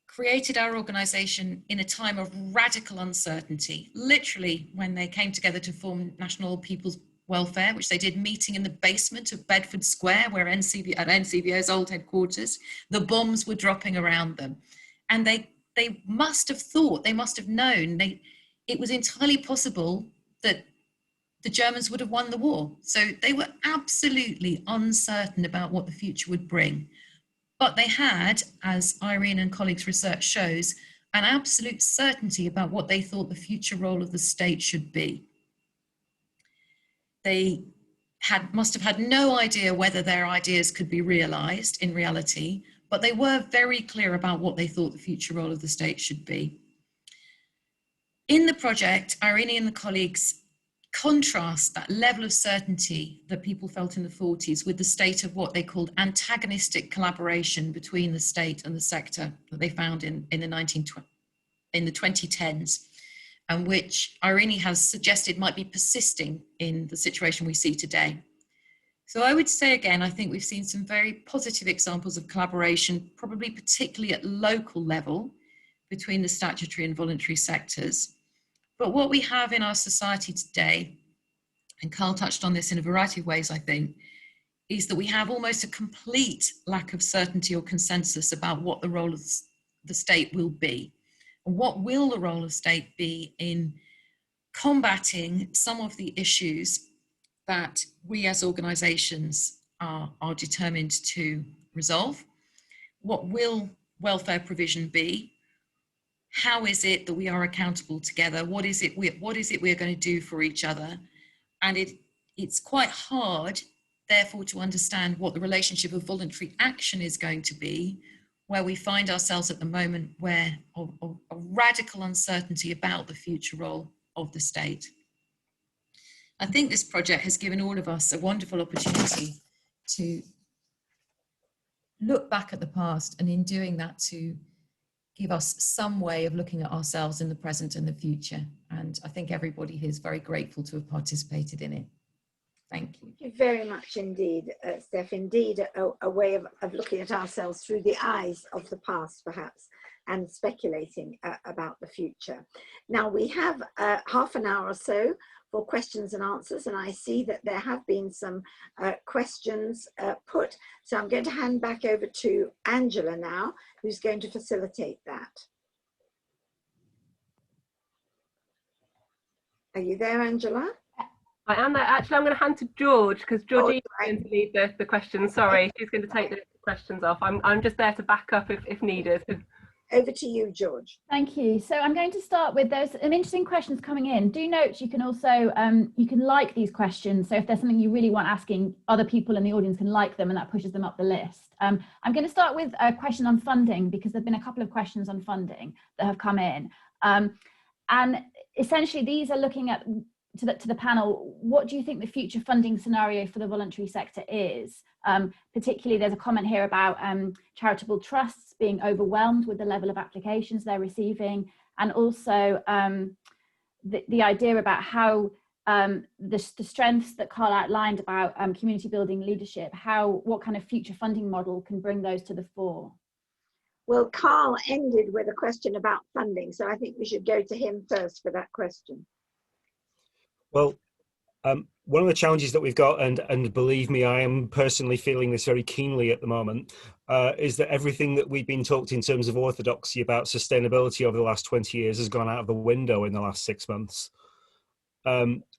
created our organisation in a time of radical uncertainty. Literally, when they came together to form National People's Welfare, which they did meeting in the basement of Bedford Square, where at NCVO's old headquarters, the bombs were dropping around them. And they must have thought, they must have known, it was entirely possible that the Germans would have won the war. So they were absolutely uncertain about what the future would bring. But they had, as Irene and colleagues' research shows, an absolute certainty about what they thought the future role of the state should be. They must have had no idea whether their ideas could be realised in reality, but they were very clear about what they thought the future role of the state should be. In the project, Irene and the colleagues contrast that level of certainty that people felt in the 40s with the state of what they called antagonistic collaboration between the state and the sector that they found in the 2010s, and which Irene has suggested might be persisting in the situation we see today. So I would say again, I think we've seen some very positive examples of collaboration, probably particularly at local level between the statutory and voluntary sectors. But what we have in our society today and Karl touched on this in a variety of ways, I think, is that we have almost a complete lack of certainty or consensus about what the role of the state will be. And what will the role of state be in combating some of the issues that we as organisations are determined to resolve? What will welfare provision be? How is it that we are accountable together? What is it we're going to do for each other? And it's quite hard, therefore, to understand what the relationship of voluntary action is going to be, where we find ourselves at the moment where a radical uncertainty about the future role of the state. I think this project has given all of us a wonderful opportunity to look back at the past, and in doing that to give us some way of looking at ourselves in the present and the future. And I think everybody here is very grateful to have participated in it. Thank you. Thank you very much indeed, Steph. Indeed, a way of looking at ourselves through the eyes of the past, perhaps, and speculating about the future. Now, we have half an hour or so for questions and answers, and I see that there have been some questions put. So I'm going to hand back over to Angela now, who's going to facilitate that. Are you there, Angela? I am there. Actually, I'm going to hand to George, because Georgina's going to lead the questions. Sorry, she's going to take the questions off. I'm just there to back up if needed. Over to you, George. Thank you. So I'm going to start with, there's some interesting questions coming in. Do note you can also, you can like these questions. So if there's something you really want asking, other people in the audience can like them, and that pushes them up the list. I'm going to start with a question on funding, because there've been a couple of questions on funding that have come in. And essentially these are looking at, to the panel, what do you think the future funding scenario for the voluntary sector is? Particularly, there's a comment here about charitable trusts being overwhelmed with the level of applications they're receiving, and also the idea about how the strengths that Karl outlined about community building leadership, what kind of future funding model can bring those to the fore? Well, Karl ended with a question about funding, so I think we should go to him first for that question. Well, one of the challenges that we've got, and believe me, I am personally feeling this very keenly at the moment, is that everything that we've been talked in terms of orthodoxy about sustainability over the last 20 years has gone out of the window in the last 6 months.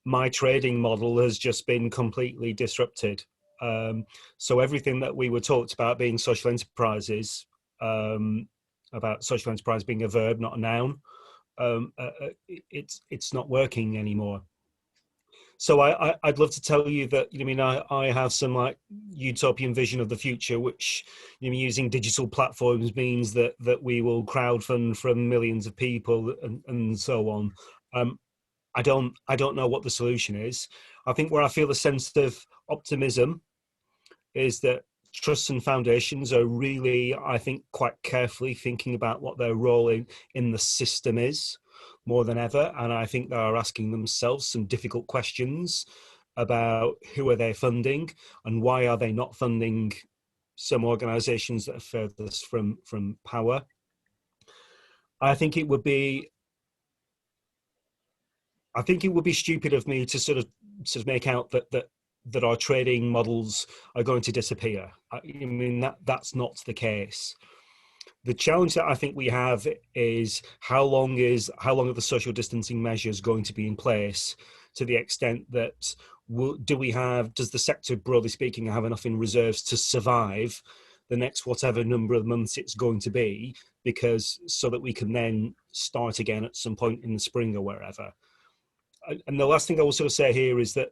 My trading model has just been completely disrupted. So everything that we were talked about being social enterprises, about social enterprise being a verb, not a noun, it's not working anymore. So I'd love to tell you that, I have some like utopian vision of the future, which, using digital platforms means that we will crowdfund from millions of people and so on. I don't know what the solution is. I think where I feel a sense of optimism is that trusts and foundations are really, I think, quite carefully thinking about what their role in the system is, more than ever, and I think they are asking themselves some difficult questions about who are they funding and why are they not funding some organisations that are furthest from power. I think it would be stupid of me to sort of make out that our trading models are going to disappear. I mean, that's not the case. The challenge that I think we have is how long are the social distancing measures going to be in place, to the extent that does the sector, broadly speaking, have enough in reserves to survive the next whatever number of months it's going to be, so that we can then start again at some point in the spring or wherever. And the last thing I will sort of say here is that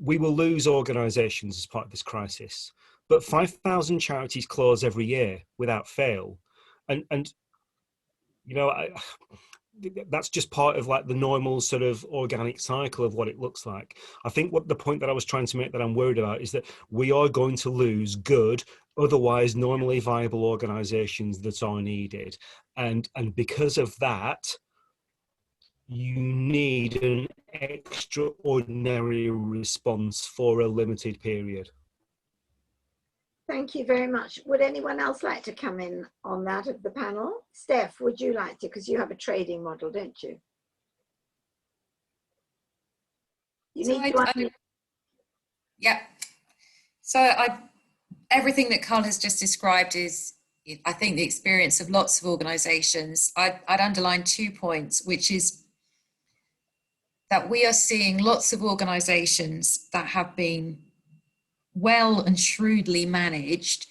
we will lose organisations as part of this crisis. But 5,000 charities close every year without fail, and that's just part of like the normal sort of organic cycle of what it looks like. I think what the point that I was trying to make that I'm worried about is that we are going to lose good, otherwise normally viable organisations that are needed, and because of that, you need an extraordinary response for a limited period. Thank you very much. Would anyone else like to come in on that of the panel? Steph, would you like to? Because you have a trading model, don't you? You So need to yeah. So everything that Karl has just described is, I think, the experience of lots of organisations. I'd underline 2 points, which is that we are seeing lots of organisations that have been well and shrewdly managed,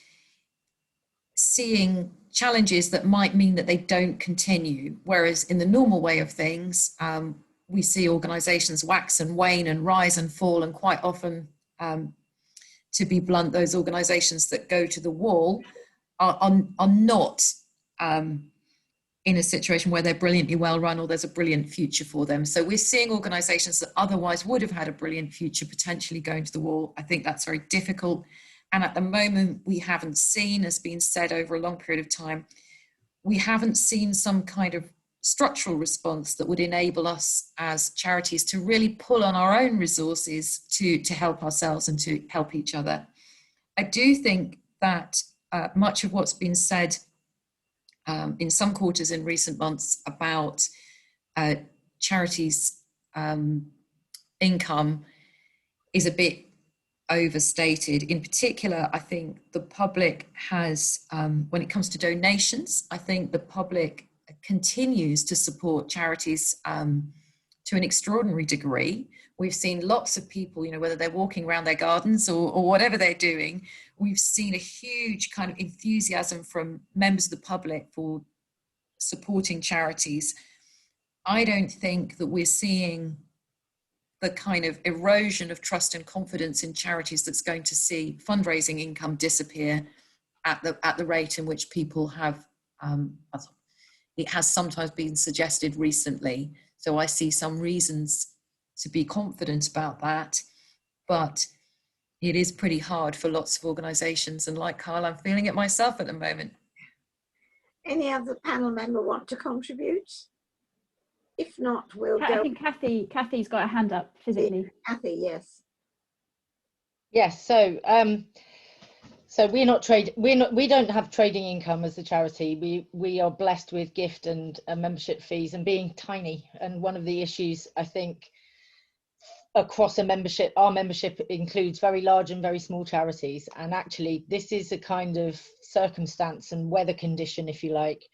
seeing challenges that might mean that they don't continue. Whereas in the normal way of things, we see organisations wax and wane and rise and fall, and quite often, to be blunt, those organisations that go to the wall are not in a situation where they're brilliantly well run or there's a brilliant future for them. So we're seeing organisations that otherwise would have had a brilliant future potentially going to the wall. I think that's very difficult. And at the moment, we haven't seen, as been said over a long period of time, we haven't seen some kind of structural response that would enable us as charities to really pull on our own resources to help ourselves and to help each other. I do think that much of what's been said in some quarters in recent months about charities' income is a bit overstated. In particular, I think the public has, when it comes to donations, I think the public continues to support charities to an extraordinary degree. We've seen lots of people, whether they're walking around their gardens or whatever they're doing, we've seen a huge kind of enthusiasm from members of the public for supporting charities. I don't think that we're seeing the kind of erosion of trust and confidence in charities that's going to see fundraising income disappear at the rate in which people have, it has sometimes been suggested recently. So I see some reasons to be confident about that, but it is pretty hard for lots of organisations, and like Karl, I'm feeling it myself at the moment. Any other panel member want to contribute? If not, we'll go. I think Kathy's got a hand up physically. Kathy, yes. Yes, so we don't have trading income as a charity. We are blessed with gift and membership fees and being tiny. And one of the issues, I think, across our membership includes very large and very small charities. And actually, this is a kind of circumstance and weather condition, if you like,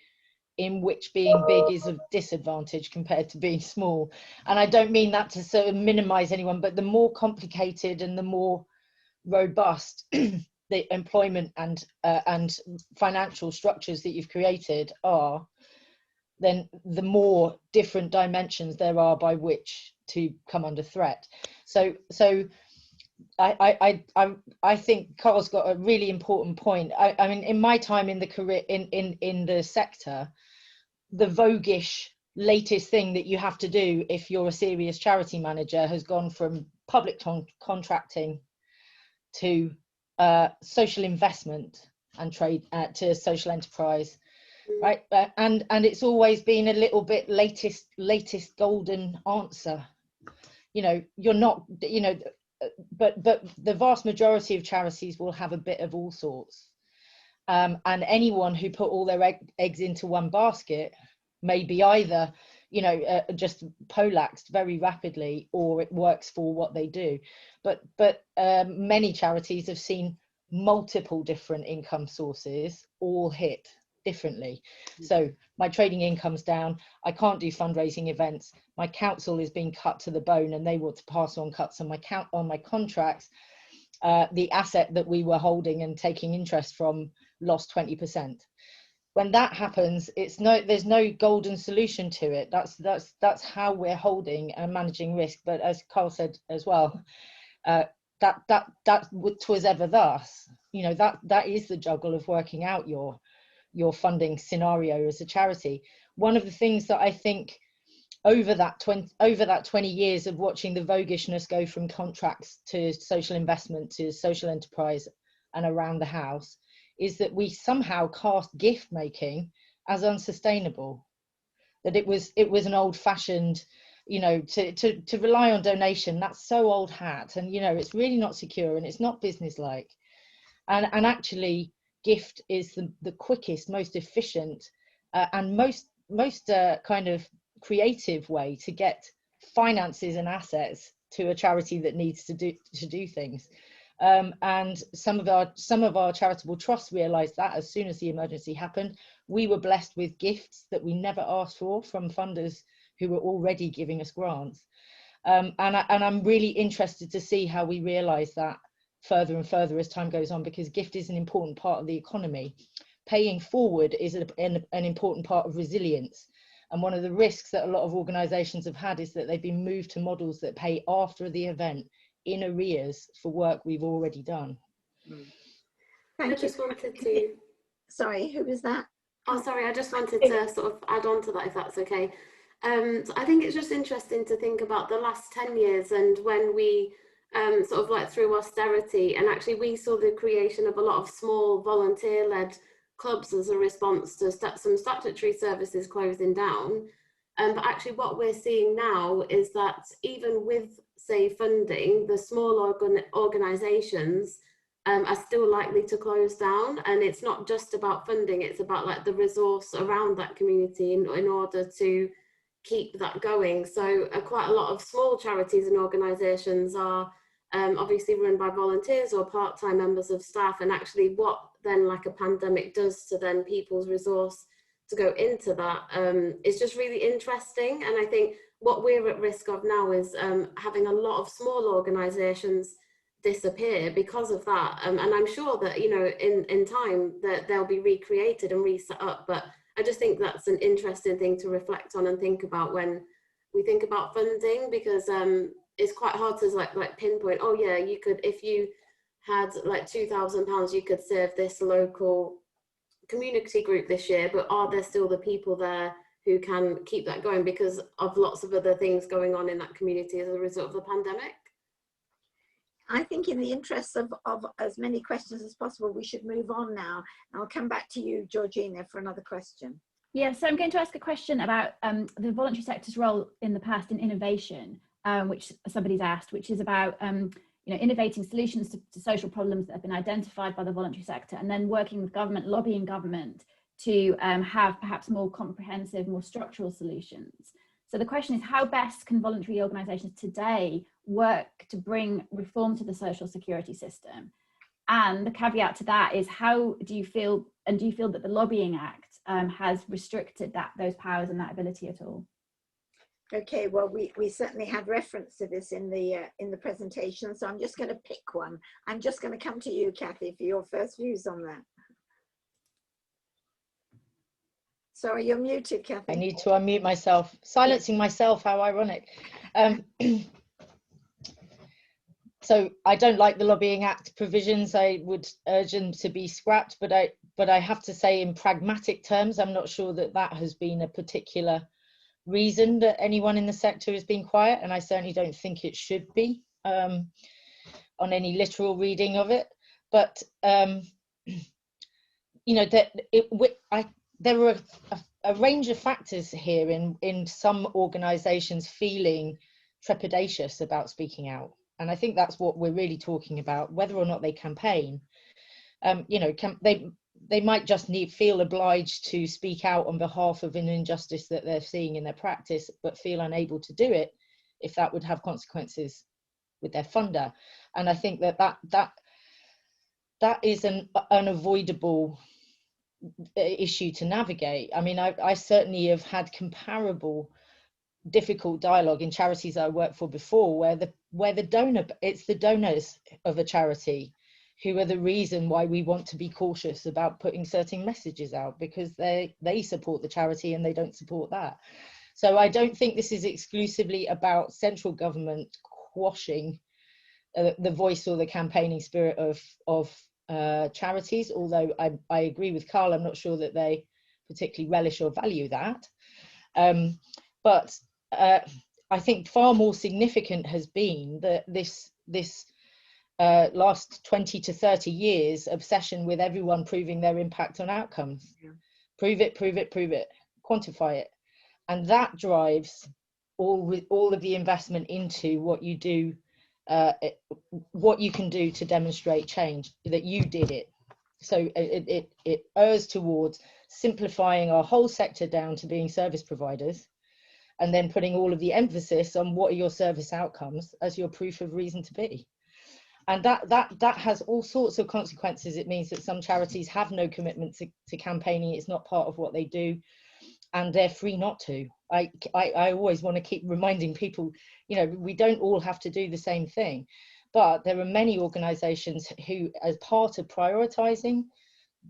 in which being big is a disadvantage compared to being small. And I don't mean that to sort of minimize anyone, but the more complicated and the more robust the employment and financial structures that you've created are, then the more different dimensions there are by which to come under threat. So I think Karl's got a really important point. I mean, in my time in the career in the sector, the voguish latest thing that you have to do if you're a serious charity manager has gone from public contracting to social investment and trade to social enterprise, right? And it's always been a little bit latest golden answer. You're not, but the vast majority of charities will have a bit of all sorts. And anyone who put all their eggs into one basket may be either, just poleaxed very rapidly, or it works for what they do. But many charities have seen multiple different income sources all hit differently. So my trading income's down. I can't do fundraising events. My council is being cut to the bone, and they want to pass on cuts on my contracts. The asset that we were holding and taking interest from lost 20%. When that happens, there's no golden solution to it. That's how we're holding and managing risk. But as Karl said as well, that was ever thus. That is the juggle of working out your funding scenario as a charity. One of the things that I think over that 20 years of watching the voguishness go from contracts to social investment to social enterprise and around the house is that we somehow cast gift making as unsustainable, that it was an old-fashioned, to rely on donation, that's so old hat, and it's really not secure and it's not business-like. And actually gift is the quickest, most efficient and most kind of creative way to get finances and assets to a charity that needs to do things. And some of our charitable trusts realised that as soon as the emergency happened. We were blessed with gifts that we never asked for from funders who were already giving us grants. And I'm really interested to see how we realise that further and further as time goes on, because gift is an important part of the economy. Paying forward is an important part of resilience. And one of the risks that a lot of organisations have had is that they've been moved to models that pay after the event in arrears for work we've already done. Thank you. I just wanted to... Sorry, who was that? Oh, sorry, I just wanted to sort of add on to that, if that's okay. So I think it's just interesting to think about the last 10 years and when we sort of like through austerity, and actually we saw the creation of a lot of small volunteer-led clubs as a response to some statutory services closing down. But actually what we're seeing now is that even with, say, funding, the small organisations are still likely to close down. And it's not just about funding, it's about like the resource around that community in order to keep that going. So quite a lot of small charities and organisations are obviously run by volunteers or part-time members of staff, and actually what then like a pandemic does to then people's resource to go into that is just really interesting. And I think what we're at risk of now is having a lot of small organisations disappear because of that, and I'm sure that, you know, in time that they'll be recreated and reset up. But I just think that's an interesting thing to reflect on and think about when we think about funding, because it's quite hard to like pinpoint, oh yeah, you could, if you had like £2,000, you could serve this local community group this year, but are there still the people there who can keep that going because of lots of other things going on in that community as a result of the pandemic? I think in the interest of as many questions as possible, we should move on now. I'll come back to you, Georgina, for another question. Yeah, so I'm going to ask a question about the voluntary sector's role in the past in innovation, which somebody's asked, which is about you know, innovating solutions to social problems that have been identified by the voluntary sector, and then working with government, lobbying government to have perhaps more comprehensive, more structural solutions. So the question is, how best can voluntary organisations today work to bring reform to the social security system? And the caveat to that is, how do you feel, and do you feel that the Lobbying Act has restricted those powers and that ability at all? Okay, well, we certainly had reference to this in the presentation, so I'm just going to pick one. I'm just going to come to you, Kathy, for your first views on that. Sorry, you're muted, Kathy. I need to unmute myself. Silencing myself, how ironic. So I don't like the Lobbying Act provisions. I would urge them to be scrapped, but I have to say, in pragmatic terms, I'm not sure that that has been a particular reason that anyone in the sector has been quiet, and I certainly don't think it should be on any literal reading of it. But you know, that there were a range of factors here in some organisations feeling trepidatious about speaking out, and I think that's what we're really talking about. Whether or not they campaign, you know, they might just feel obliged to speak out on behalf of an injustice that they're seeing in their practice, but feel unable to do it if that would have consequences with their funder. And I think that is an unavoidable issue to navigate. I mean, I certainly have had comparable difficult dialogue in charities I worked for before, where the donor, it's the donors of a charity who are the reason why we want to be cautious about putting certain messages out, because they support the charity and they don't support that. So I don't think this is exclusively about central government quashing the voice or the campaigning spirit of charities, although I agree with Karl, I'm not sure that they particularly relish or value that. But I think far more significant has been that this last 20 to 30 years obsession with everyone proving their impact on outcomes. Yeah. Prove it, quantify it. And that drives all of the investment into what you do, what you can do to demonstrate change, that you did it. So it errs towards simplifying our whole sector down to being service providers, and then putting all of the emphasis on what are your service outcomes as your proof of reason to be. And that has all sorts of consequences. It means that some charities have no commitment to campaigning. It's not part of what they do, and they're free not to. I always want to keep reminding people, you know, we don't all have to do the same thing, but there are many organisations who, as part of prioritising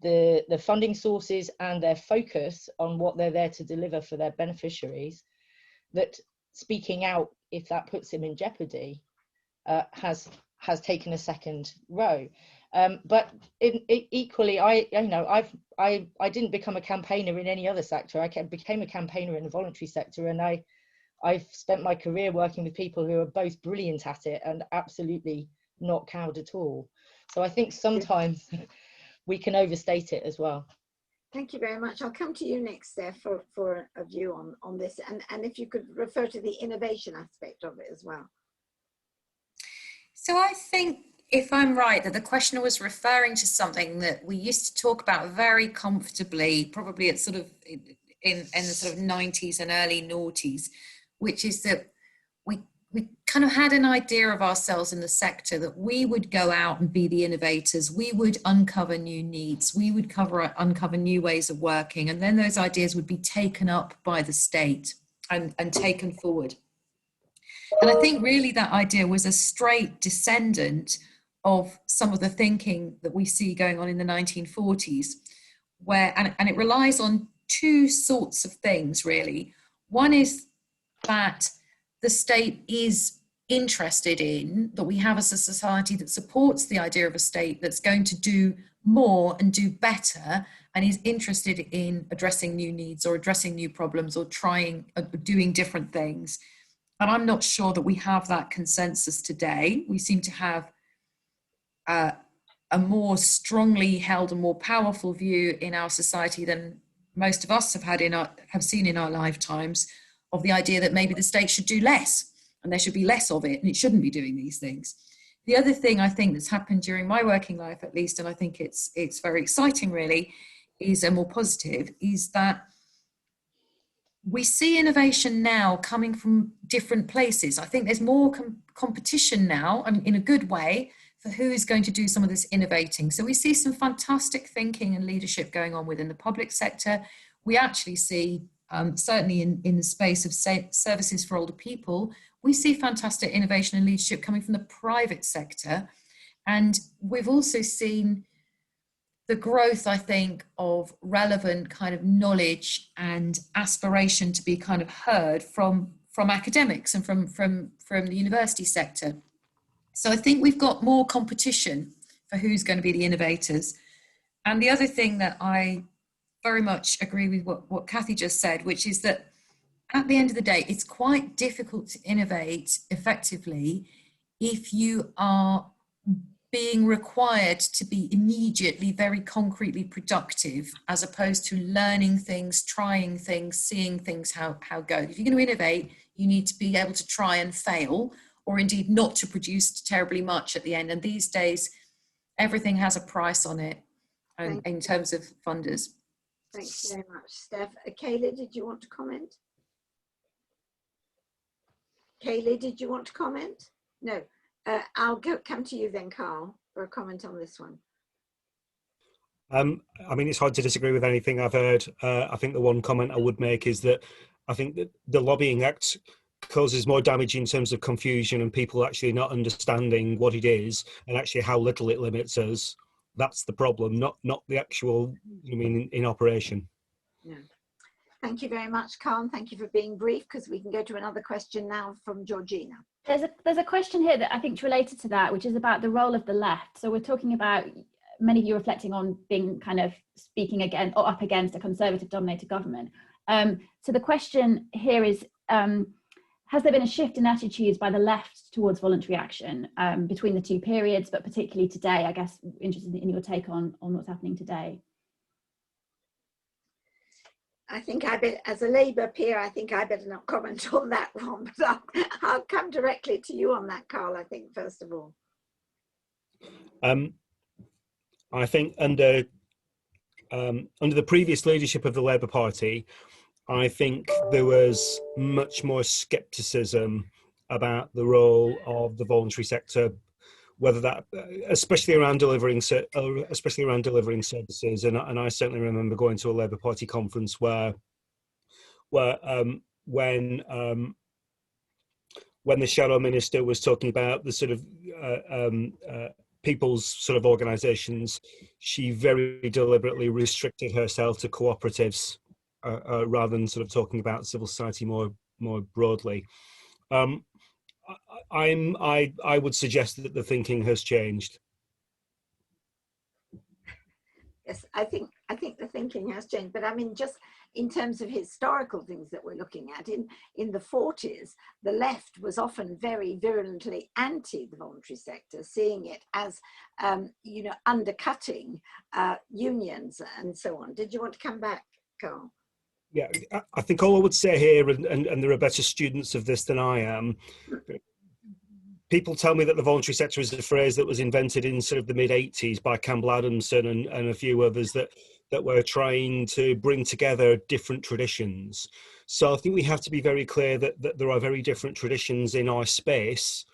the funding sources and their focus on what they're there to deliver for their beneficiaries, that speaking out, if that puts them in jeopardy, has taken a second row. But equally, I didn't become a campaigner in any other sector. I became a campaigner in the voluntary sector, and I've spent my career working with people who are both brilliant at it and absolutely not cowed at all. So I think sometimes we can overstate it as well. Thank you very much. I'll come to you next, Steph, for a view on this, and if you could refer to the innovation aspect of it as well. So I think, if I'm right, that the questioner was referring to something that we used to talk about very comfortably, probably at sort of in the sort of 90s and early noughties, which is that we kind of had an idea of ourselves in the sector that we would go out and be the innovators, we would uncover new needs, we would uncover new ways of working, and then those ideas would be taken up by the state and taken forward. And I think really that idea was a straight descendant of some of the thinking that we see going on in the 1940s, where, and it relies on two sorts of things really. One is that the state is interested in, that we have as a society that supports the idea of a state that's going to do more and do better, and is interested in addressing new needs or addressing new problems or doing different things. And I'm not sure that we have that consensus today. We seem to have a more strongly held and more powerful view in our society than most of us have seen in our lifetimes, of the idea that maybe the state should do less and there should be less of it and it shouldn't be doing these things. The other thing I think that's happened during my working life, at least, and I think it's very exciting really, is a more positive, is that we see innovation now coming from different places. I think there's more competition now, and in a good way, for who is going to do some of this innovating. So we see some fantastic thinking and leadership going on within the public sector. We actually see, certainly in the space of services for older people, we see fantastic innovation and leadership coming from the private sector. And we've also seen the growth, I think, of relevant kind of knowledge and aspiration to be kind of heard from academics and from the university sector. So I think we've got more competition for who's going to be the innovators. And the other thing that I very much agree with what Kathy just said, which is that at the end of the day, it's quite difficult to innovate effectively if you are being required to be immediately very concretely productive, as opposed to learning things, trying things, seeing things how go. If you're going to innovate, you need to be able to try and fail, or indeed not to produce terribly much at the end. And these days, everything has a price on it in terms of funders. Thanks very much, Steph. Kayleigh, did you want to comment? Kayleigh, did you want to comment? No. I'll come to you then, Karl, for a comment on this one. I mean, it's hard to disagree with anything I've heard. I think the one comment I would make is that I think that the Lobbying Act causes more damage in terms of confusion and people actually not understanding what it is and actually how little it limits us. That's the problem, not the actual, I mean, in operation. Yeah. Thank you very much, Karl. Thank you for being brief, because we can go to another question now from Georgina. There's a question here that I think is related to that, which is about the role of the left. So we're talking about many of you reflecting on being kind of speaking again or up against a conservative dominated government. So the question here is, has there been a shift in attitudes by the left towards voluntary action between the two periods, but particularly today? I guess interested in your take on what's happening today. I think as a Labour peer, I think I better not comment on that one, but I'll come directly to you on that, Karl, I think, first of all. I think under the previous leadership of the Labour Party, I think there was much more scepticism about the role of the voluntary sector, whether that, especially around delivering services. And I certainly remember going to a Labour Party conference where when the shadow minister was talking about the sort of people's sort of organisations, she very deliberately restricted herself to cooperatives rather than sort of talking about civil society more broadly. I would suggest that the thinking has changed. Yes, I think the thinking has changed, but I mean, just in terms of historical things that we're looking at, in the 40s, the left was often very virulently anti the voluntary sector, seeing it as, you know, undercutting unions and so on. Did you want to come back, Karl? Yeah, I think all I would say here, and there are better students of this than I am, people tell me that the voluntary sector is a phrase that was invented in sort of the mid-80s by Campbell Adamson and a few others that were trying to bring together different traditions. So I think we have to be very clear that there are very different traditions in our space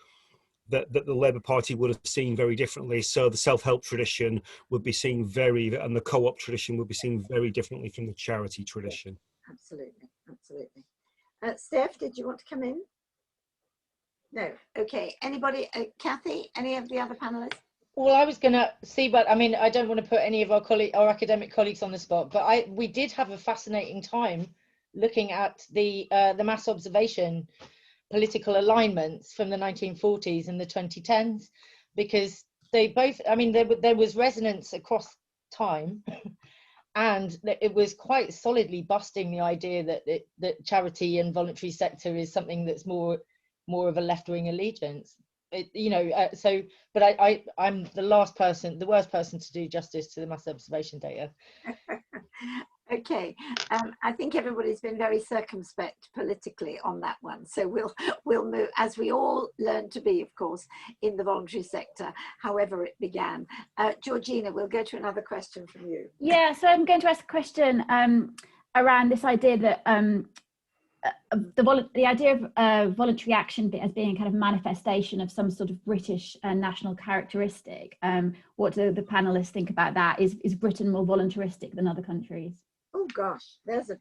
that the Labour Party would have seen very differently. So the self-help tradition would be seen and the co-op tradition would be seen very differently from the charity tradition. Absolutely, absolutely. Steph, did you want to come in? No. Okay. Anybody? Kathy? Any of the other panelists? Well, I was going to see, but I mean, I don't want to put any of our academic colleagues on the spot, but we did have a fascinating time looking at the mass observation political alignments from the 1940s and the 2010s, because they both, I mean, there was resonance across time, and it was quite solidly busting the idea that charity and voluntary sector is something that's more of a left-wing allegiance. But I'm the worst person to do justice to the mass observation data. Okay, I think everybody's been very circumspect politically on that one. So we'll move, as we all learn to be, of course, in the voluntary sector, however it began. Georgina, we'll go to another question from you. Yeah, so I'm going to ask a question around this idea that the idea of voluntary action as being a kind of manifestation of some sort of British national characteristic. What do the panelists think about that? Is Britain more voluntaristic than other countries? Oh gosh, there's a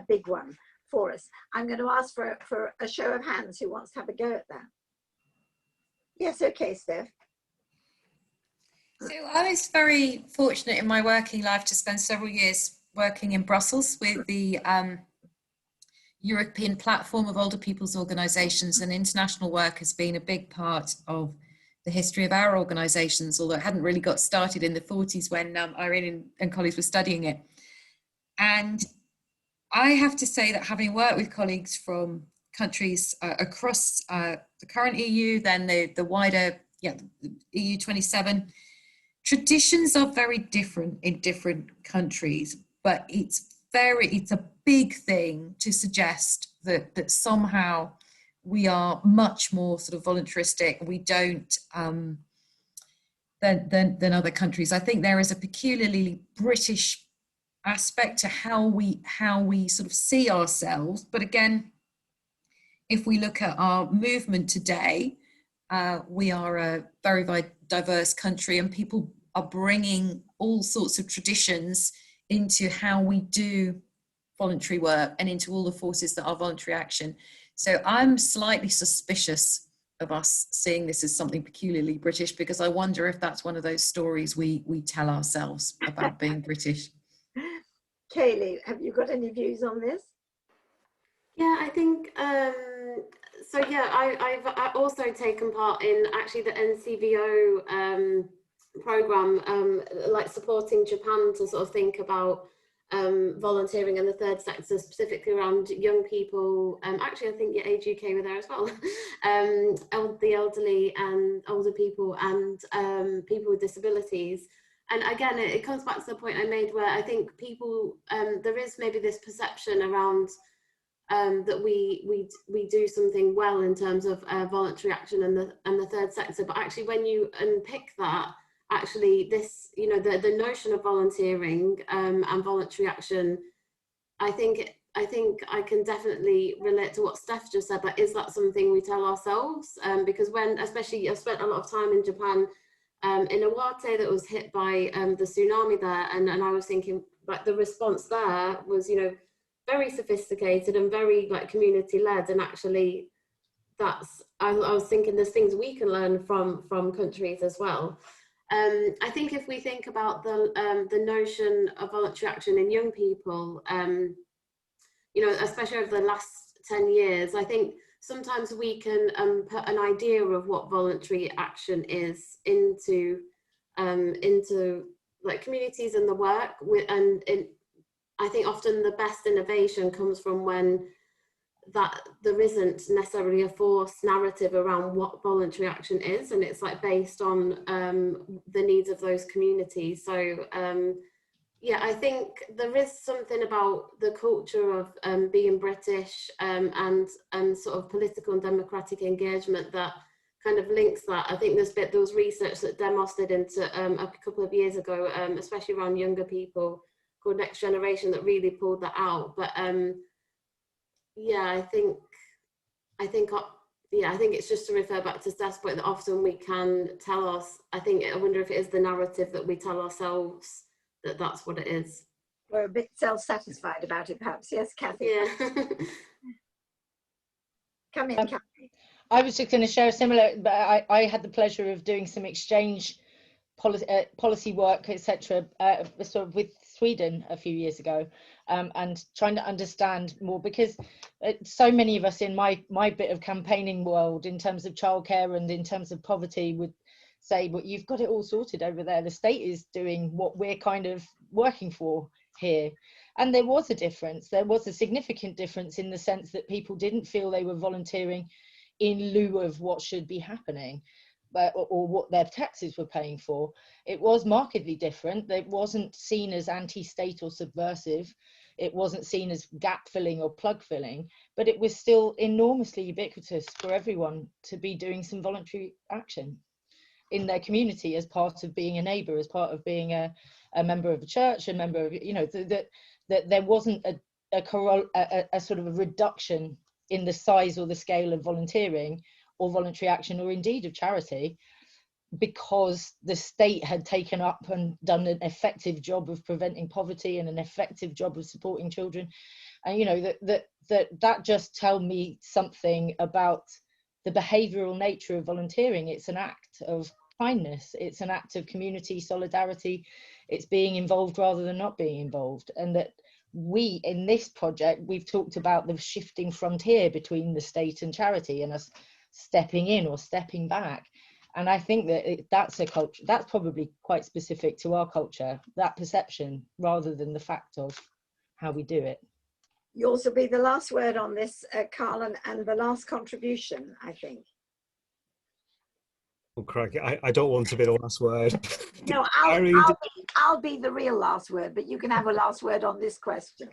big one for us. I'm going to ask for a show of hands who wants to have a go at that. Yes, okay, Steph. So I was very fortunate in my working life to spend several years working in Brussels with the European Platform of Older People's Organisations, and international work has been a big part of the history of our organisations, although it hadn't really got started in the 40s when Irene and colleagues were studying it. And I have to say that having worked with colleagues from countries across the current EU, then the wider the EU 27, traditions are very different in different countries, but it's a big thing to suggest that somehow we are much more sort of voluntaristic. We don't than other countries. I think there is a peculiarly British aspect to how we sort of see ourselves. But again, if we look at our movement today, we are a very, very diverse country, and people are bringing all sorts of traditions into how we do voluntary work and into all the forces that are voluntary action. So I'm slightly suspicious of us seeing this as something peculiarly British, because I wonder if that's one of those stories we tell ourselves about being British. Kayleigh, have you got any views on this? Yeah, I think, so yeah, I've also taken part in actually the NCVO program, like supporting Japan to sort of think about volunteering in the third sector, specifically around young people. Actually, I think your Age UK were there as well. The elderly and older people and people with disabilities. And again, it comes back to the point I made where I think people, there is maybe this perception around that we do something well in terms of voluntary action and the third sector, but actually when you unpick that, actually this, you know, the notion of volunteering and voluntary action I think I can definitely relate to what Steph just said, but is that something we tell ourselves? Because especially I've spent a lot of time in Japan, in Iwate that was hit by the tsunami there, and I was thinking, like, the response there was, very sophisticated and very like community led, and actually I was thinking there's things we can learn from countries as well. I think if we think about the notion of voluntary action in young people, especially over the last 10 years, I think sometimes we can put an idea of what voluntary action is into like communities and the work, I think often the best innovation comes from when there isn't necessarily a forced narrative around what voluntary action is, and it's like based on the needs of those communities. So yeah, I think there is something about the culture of being British and sort of political and democratic engagement that kind of links that. I think there was research that Demos did into a couple of years ago, especially around younger people, called Next Generation, that really pulled that out. But yeah, I think it's just to refer back to Steph's point that often we can tell us. I wonder if it is the narrative that we tell ourselves that's what it is. We're a bit self-satisfied about it, perhaps. Yes, Kathy. Yeah. Come in, Kathy. I was just going to share a similar, but I had the pleasure of doing some exchange policy work, etc., sort of with Sweden a few years ago, and trying to understand more, because so many of us in my bit of campaigning world, in terms of childcare and in terms of poverty, would say, but you've got it all sorted over there. The state is doing what we're kind of working for here. And there was a difference. There was a significant difference in the sense that people didn't feel they were volunteering in lieu of what should be happening, or what their taxes were paying for. It was markedly different. It wasn't seen as anti-state or subversive. It wasn't seen as gap filling or plug filling, but it was still enormously ubiquitous for everyone to be doing some voluntary action in their community, as part of being a neighbour, as part of being a member of a church, a member of, that there wasn't a sort of a reduction in the size or the scale of volunteering or voluntary action, or indeed of charity, because the state had taken up and done an effective job of preventing poverty and an effective job of supporting children. And that just tell me something about the behavioural nature of volunteering. It's an act of kindness, it's an act of community solidarity, it's being involved rather than not being involved. And that we, in this project, we've talked about the shifting frontier between the state and charity, and us stepping in or stepping back. And I think that that's a culture, that's probably quite specific to our culture, that perception, rather than the fact of how we do it. Yours will be the last word on this, Karl, and the last contribution, I think. Oh, crikey, I don't want to be the last word. No, I'll be the real last word, but you can have a last word on this question.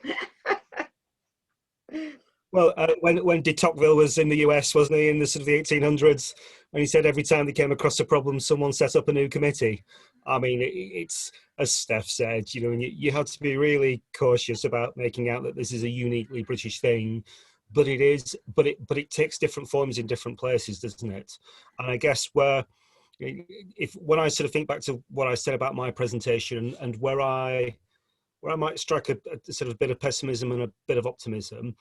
Well, when de Tocqueville was in the US, wasn't he, in the sort of the 1800s, and he said every time they came across a problem, someone set up a new committee. I mean, it's, as Steph said, you have to be really cautious about making out that this is a uniquely British thing, but it is, but it takes different forms in different places, doesn't it? And I guess when I sort of think back to what I said about my presentation, and where I might strike a sort of bit of pessimism and a bit of optimism,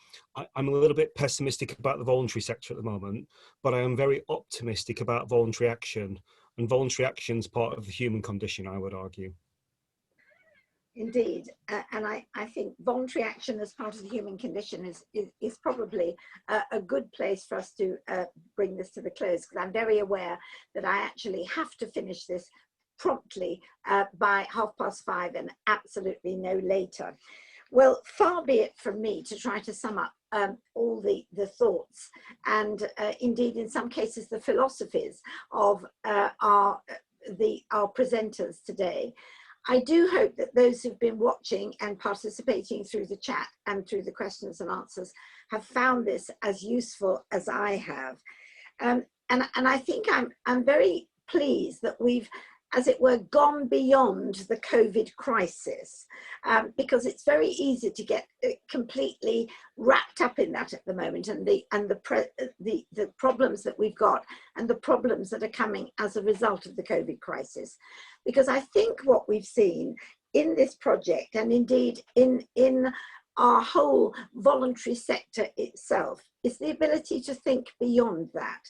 I'm a little bit pessimistic about the voluntary sector at the moment, but I am very optimistic about voluntary action. And voluntary action is part of the human condition, I would argue. Indeed, and I think voluntary action as part of the human condition is probably a good place for us to bring this to the close, because I'm very aware that I actually have to finish this promptly by 5:30 and absolutely no later. Well, far be it from me to try to sum up all the thoughts and indeed in some cases the philosophies of our presenters today. I do hope that those who've been watching and participating through the chat and through the questions and answers have found this as useful as I have. And I think I'm very pleased that we've as it were, gone beyond the COVID crisis, because it's very easy to get completely wrapped up in that at the moment, and the problems that we've got and the problems that are coming as a result of the COVID crisis. Because I think what we've seen in this project, and indeed in our whole voluntary sector itself, is the ability to think beyond that.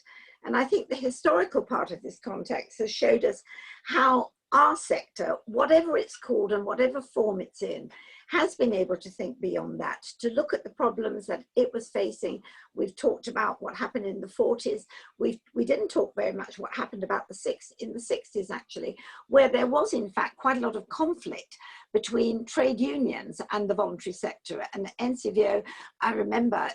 And I think the historical part of this context has showed us how our sector, whatever it's called and whatever form it's in, has been able to think beyond that, to look at the problems that it was facing. We've talked about what happened in the 40s. We didn't talk very much what happened about in the 60s, actually, where there was, in fact, quite a lot of conflict between trade unions and the voluntary sector. And the NCVO, I remember,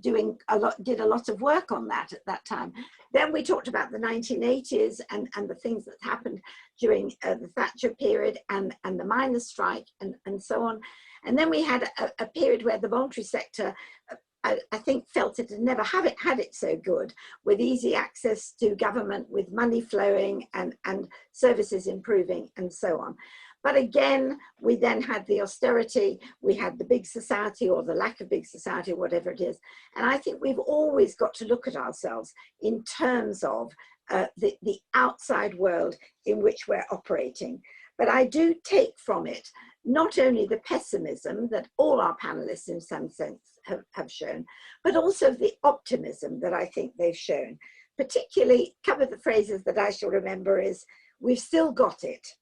did a lot of work on that at that time. Then we talked about the 1980s and the things that happened during the Thatcher period and the miners' strike and so on. And then we had a period where the voluntary sector, I think, felt it had never had it so good, with easy access to government, with money flowing and services improving and so on. But again, we then had the austerity, we had the big society or the lack of big society, whatever it is. And I think we've always got to look at ourselves in terms of the outside world in which we're operating. But I do take from it not only the pessimism that all our panelists in some sense have shown, but also the optimism that I think they've shown. Particularly, a couple of the phrases that I shall remember is, we've still got it.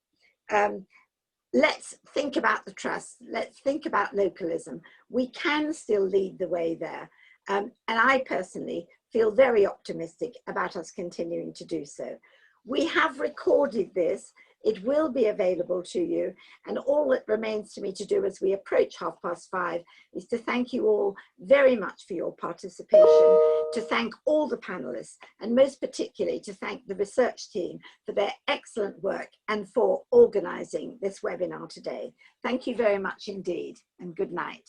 Let's think about the trust. Let's think about localism. We can still lead the way there. And I personally feel very optimistic about us continuing to do so. We have recorded this. It will be available to you. And all that remains to me to do as we approach 5:30 is to thank you all very much for your participation, to thank all the panelists, and most particularly to thank the research team for their excellent work and for organising this webinar today. Thank you very much indeed, and good night.